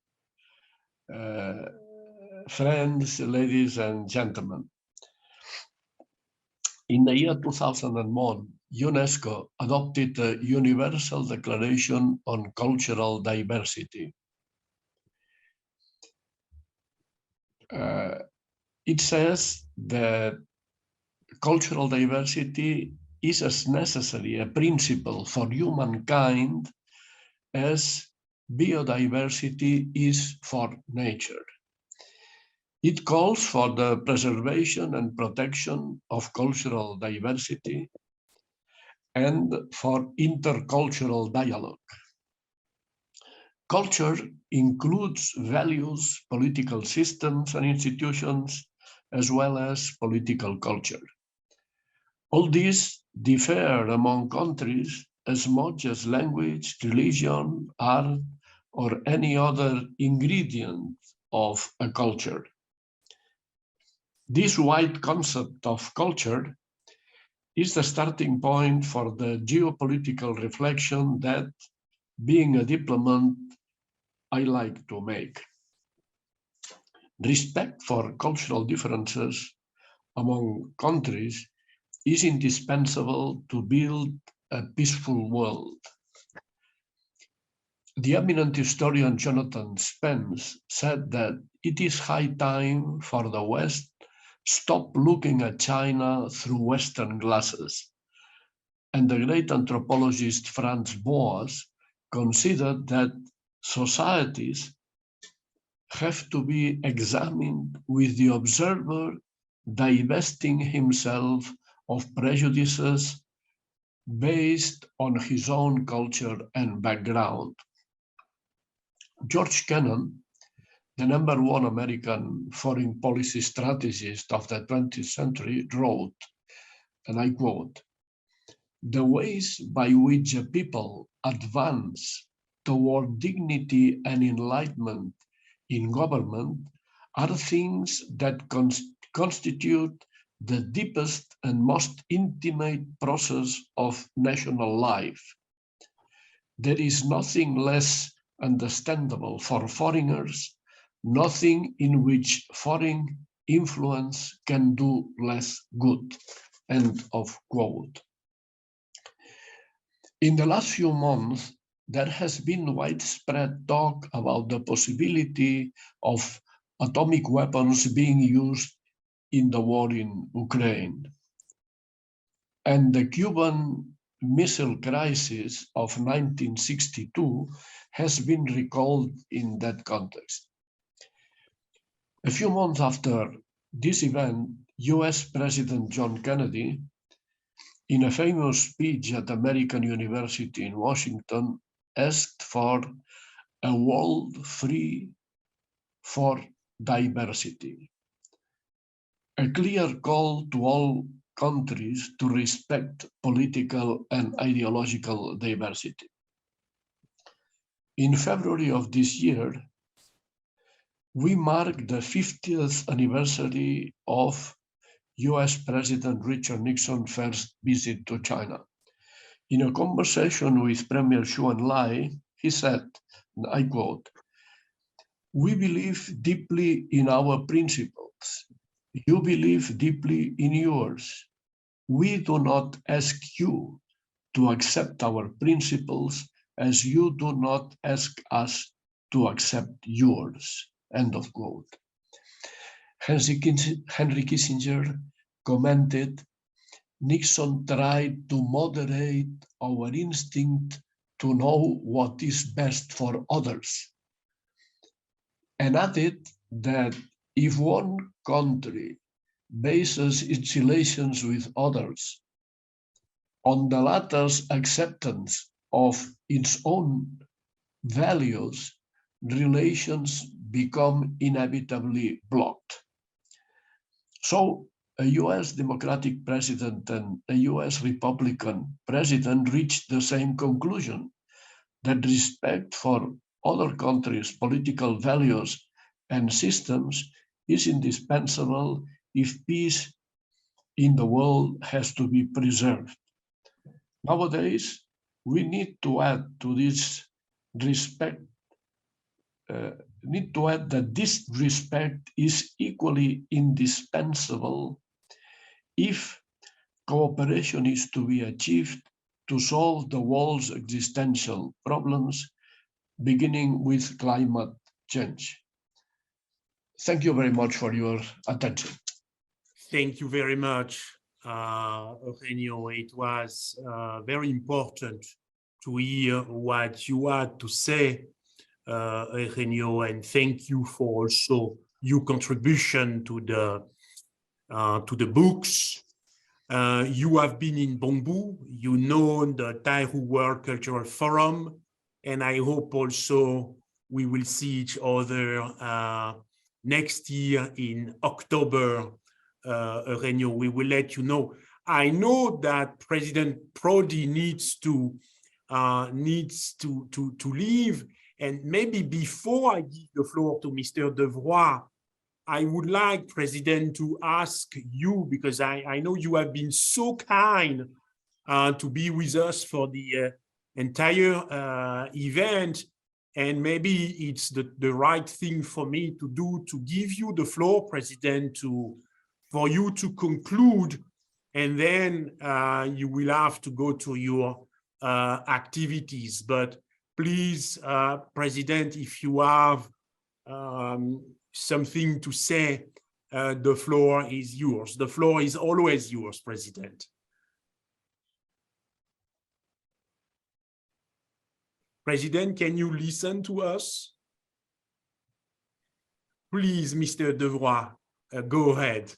friends, ladies and gentlemen. In the year 2001, UNESCO adopted the Universal Declaration on Cultural Diversity. It says that cultural diversity is as necessary a principle for humankind as biodiversity is for nature. It calls for the preservation and protection of cultural diversity and for intercultural dialogue. Culture includes values, political systems and institutions, as well as political culture. All these differ among countries as much as language, religion, art, or any other ingredient of a culture. This wide concept of culture is the starting point for the geopolitical reflection that, being a diplomat, I like to make. Respect for cultural differences among countries is indispensable to build a peaceful world. The eminent historian Jonathan Spence said that it is high time for the West stop looking at China through Western glasses. And the great anthropologist Franz Boas considered that societies have to be examined with the observer divesting himself of prejudices based on his own culture and background. George Kennan, the #1 American foreign policy strategist of the 20th century, wrote, and I quote, "The ways by which a people advance toward dignity and enlightenment in government are things that constitute the deepest and most intimate process of national life. There is nothing less understandable for foreigners, nothing in which foreign influence can do less good." End of quote. In the last few months, there has been widespread talk about the possibility of atomic weapons being used in the war in Ukraine. And the Cuban Missile Crisis of 1962 has been recalled in that context. A few months after this event, US President John Kennedy, in a famous speech at American University in Washington, asked for a world free for diversity, a clear call to all countries to respect political and ideological diversity. In February of this year, we marked the 50th anniversary of US President Richard Nixon's first visit to China. In a conversation with Premier Xu Enlai, he said, and I quote, "We believe deeply in our principles. You believe deeply in yours. We do not ask you to accept our principles as you do not ask us to accept yours." End of quote. Henry Kissinger commented, "Nixon tried to moderate our instinct to know what is best for others," and added that if one country bases its relations with others on the latter's acceptance of its own values, relations become inevitably blocked. So a US Democratic president and a US Republican president reached the same conclusion, that respect for other countries' political values and systems is indispensable if peace in the world has to be preserved. Nowadays, we need to add to this respect that this respect is equally indispensable if cooperation is to be achieved to solve the world's existential problems, beginning with climate change. Thank you very much for your attention. Thank you very much, Eugenio. It was very important to hear what you had to say, Eugenio, and thank you for also your contribution to the books. You have been in Bangbu, you know the Taihu World Cultural Forum, and I hope also we will see each other next year in October. Eugenio, we will let you know. I know that President Prodi needs to leave, and maybe before I give the floor to Mr. Devroy, I would like, President, to ask you, because I know you have been so kind to be with us for the entire event, and maybe it's the right thing for me to do, to give you the floor, President, for you to conclude, and then you will have to go to your activities. But please, President, if you have something to say, the floor is yours. The floor is always yours, President. President, can you listen to us? Please, Mr. Devroy, go ahead.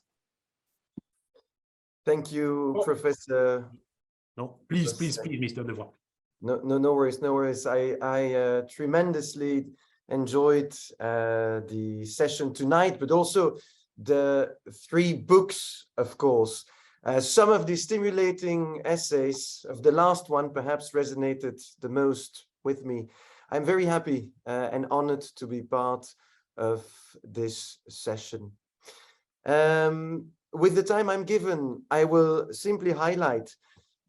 Thank you, Professor. No, please, Mr. Devroy. No worries, no worries. I tremendously enjoyed the session tonight, but also the 3 books, of course. Some of the stimulating essays of the last one perhaps resonated the most with me. I'm very happy and honored to be part of this session. With the time I'm given, I will simply highlight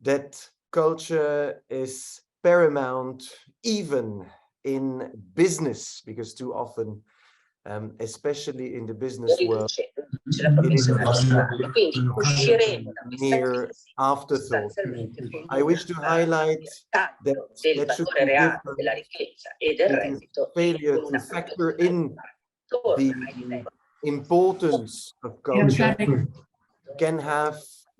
that culture is paramount even in business, because too often, especially in the business world, it is mere afterthought. I wish to highlight that should be different. It is failure to factor in the importance of culture can have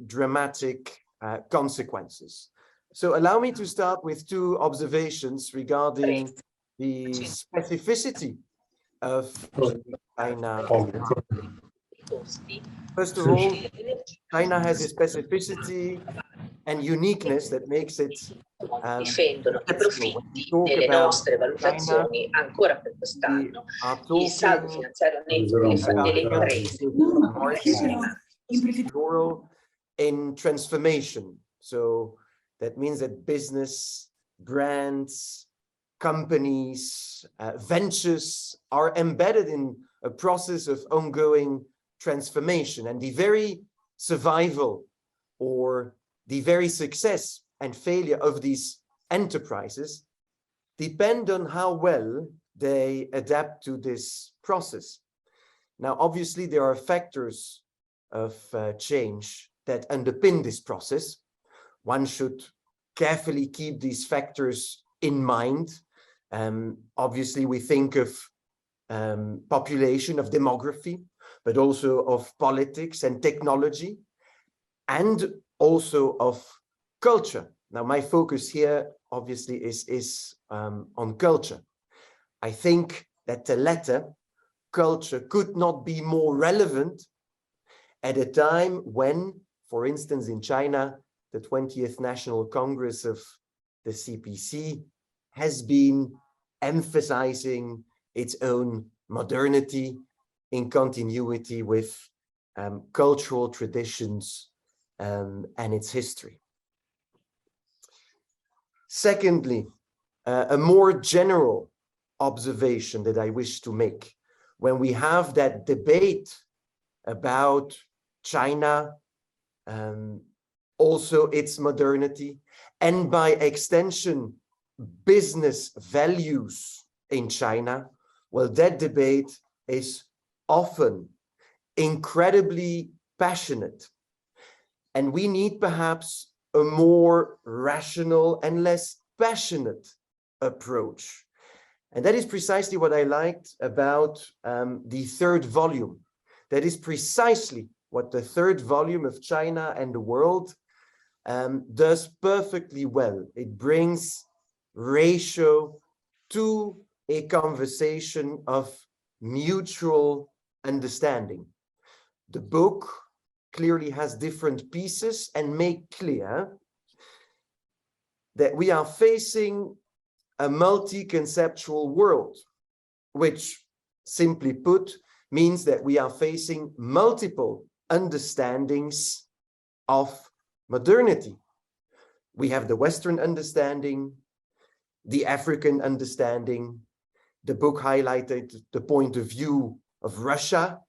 dramatic consequences. So allow me to start with 2 observations regarding the specificity of China. First of all, China has a specificity and uniqueness that makes it difendono i profitti nelle nostre valutazioni ancora per quest'anno. Il saldo finanziario netto delle imprese in transformation. So that means that business, brands, companies, ventures are embedded in a process of ongoing transformation, and the very survival or the very success and failure of these enterprises depend on how well they adapt to this process. Now, obviously, there are factors of change that underpin this process. One should carefully keep these factors in mind. Obviously, we think of population, of demography, but also of politics and technology, and also of culture. Now, my focus here obviously is on culture. I think that the latter, culture, could not be more relevant at a time when, for instance, in China, the 20th National Congress of the CPC has been emphasizing its own modernity in continuity with cultural traditions and its history. Secondly, a more general observation that I wish to make when we have that debate about China, also its modernity, and by extension, business values in China, well, that debate is often incredibly passionate. And we need perhaps a more rational and less passionate approach. And that is precisely what I liked about the 3rd volume. That is precisely what the 3rd volume of China and the World does perfectly well. It brings ratio to a conversation of mutual understanding. The book clearly has different pieces and make clear that we are facing a multi-conceptual world, which, simply put, means that we are facing multiple understandings of modernity. We have the Western understanding, the African understanding. The book highlighted the point of view of Russia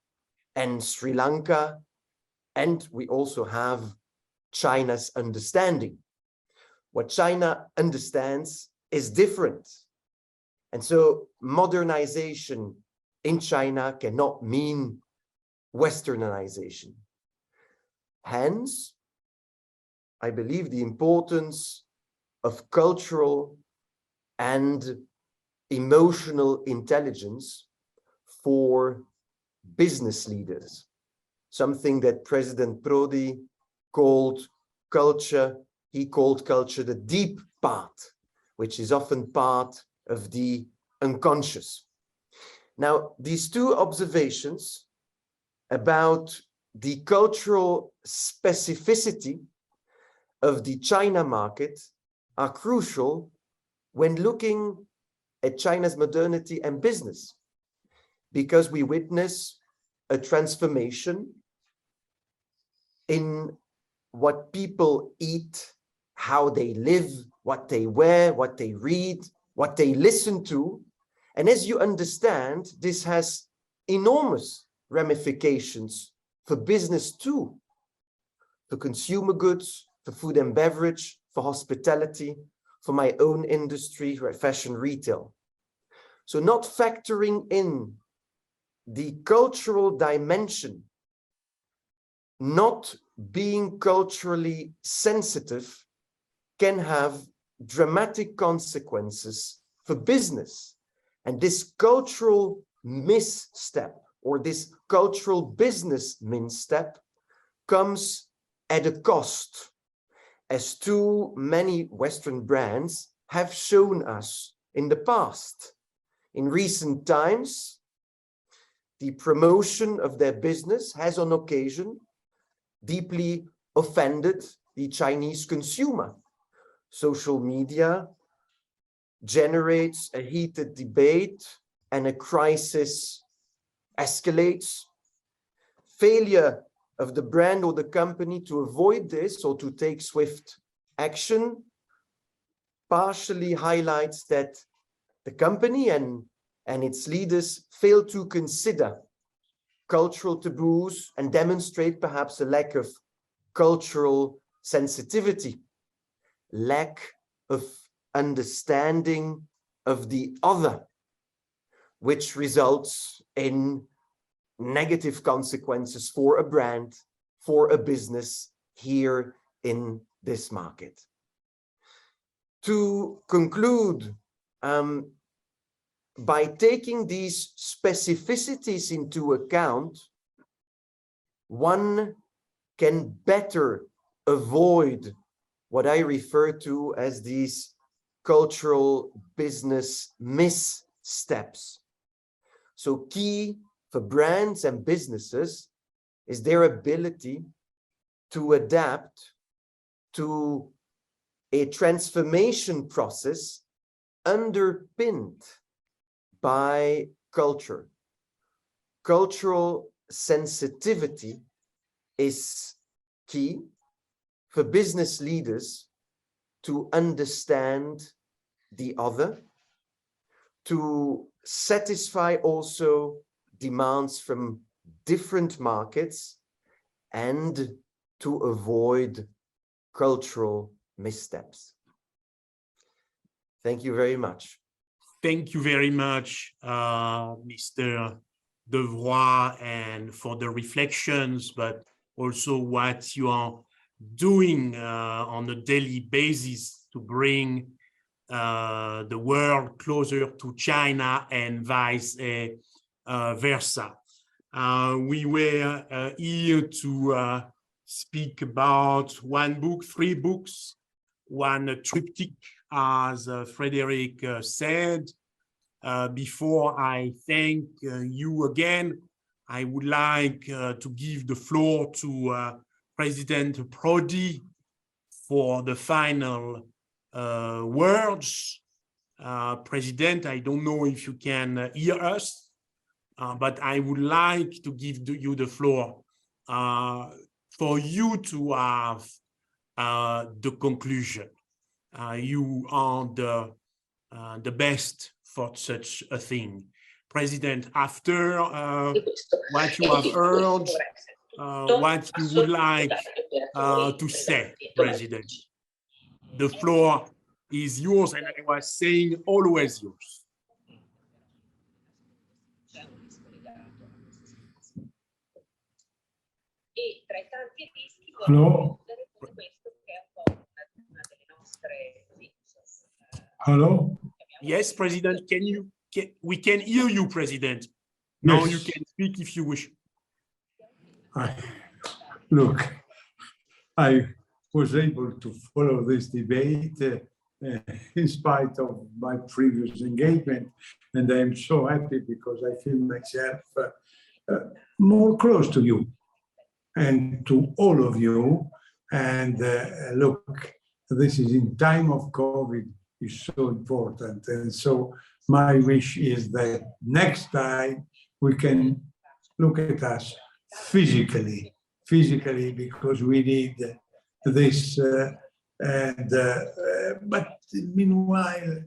and Sri Lanka, and we also have China's understanding. What China understands is different. And so modernization in China cannot mean Westernization. Hence, I believe the importance of cultural and emotional intelligence for business leaders, something that President Prodi called culture. He called culture the deep part, which is often part of the unconscious. Now, these two observations about the cultural specificity of the China market are crucial when looking at China's modernity and business, because we witness a transformation in what people eat, how they live, what they wear, what they read, what they listen to. And as you understand, this has enormous ramifications for business too, for consumer goods, for food and beverage, for hospitality, for my own industry, fashion retail. So not factoring in the cultural dimension, not being culturally sensitive, can have dramatic consequences for business. And this cultural misstep, or this cultural business misstep, comes at a cost, as too many Western brands have shown us in the past. In recent times, the promotion of their business has on occasion deeply offended the Chinese consumer. Social media generates a heated debate and a crisis escalates. Failure of the brand or the company to avoid this or to take swift action partially highlights that the company and its leaders fail to consider cultural taboos and demonstrate perhaps a lack of cultural sensitivity, lack of understanding of the other, which results in negative consequences for a brand, for a business here in this market. To conclude, by taking these specificities into account, one can better avoid what I refer to as these cultural business missteps. So key for brands and businesses is their ability to adapt to a transformation process underpinned by culture. Cultural sensitivity is key for business leaders to understand the other, to satisfy also demands from different markets, and to avoid cultural missteps. Thank you very much. Thank you very much, Mr. Devroy, and for the reflections, but also what you are doing on a daily basis to bring the world closer to China and vice versa. We were here to speak about one book, 3 books, one triptych, as Frederick said. Before I thank you again, I would like to give the floor to President Prodi for the final words. President, I don't know if you can hear us, but I would like to give you the floor for you to have the conclusion. You are the best for such a thing. President, after what you have heard, what you would like to say, President. The floor is yours, and I was saying always yours. Hello? Hello? Yes, President, we can hear you, President. Now you can speak if you wish. Look, I was able to follow this debate in spite of my previous engagement, and I'm so happy because I feel myself more close to you and to all of you. And look, this is in time of COVID is so important. And so my wish is that next time we can look at us physically, because we need this. But meanwhile,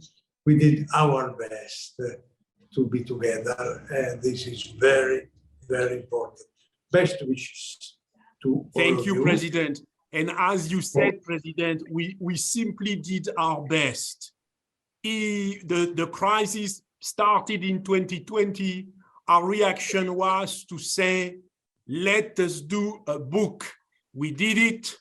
we did our best to be together. And this is very, very important. Best wishes to all of you. Thank you, President. And as you said, President, we simply did our best. The crisis started in 2020. Our reaction was to say, let us do a book. We did it.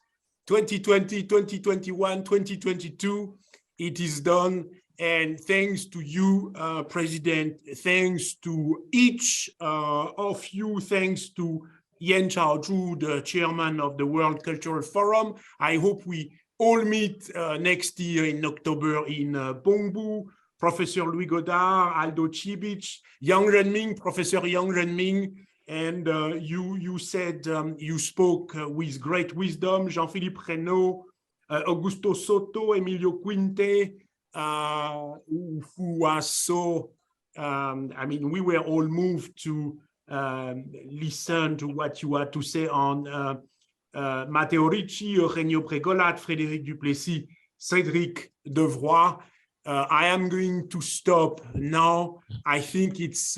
2020, 2021, 2022, it is done. And thanks to you, President, thanks to each of you, thanks to Yen Chaozhu, the chairman of the World Cultural Forum. I hope we all meet next year in October in Pengbu. Professor Louis Godard, Aldo Cibic, Yang Renming, Professor Yang Renming, and you said you spoke with great wisdom, Jean-Philippe Reynaud, Augusto Soto, Emilio Quinte, who was so, I mean, we were all moved to listen to what you had to say on Matteo Ricci, Eugenio Pregolat, Frédéric Duplessis, Cédric Devroy. I am going to stop now. I think it's,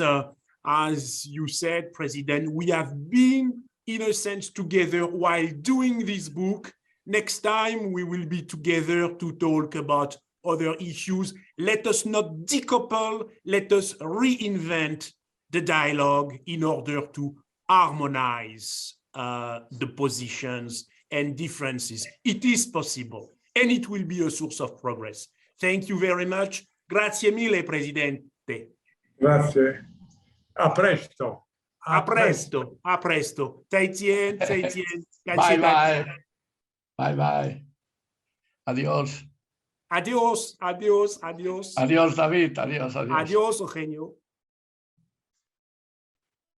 as you said, President, we have been, in a sense, together while doing this book. Next time, we will be together to talk about other issues. Let us not decouple, let us reinvent the dialogue in order to harmonize the positions and differences. It is possible, and it will be a source of progress. Thank you very much. Grazie mille, Presidente. Grazie. A presto. A presto. A presto. 再见, 再见. Bye bye. Bye bye. Adiós. Adiós, adiós, adiós. Adiós, David. Adiós, adiós. Adiós, Eugenio.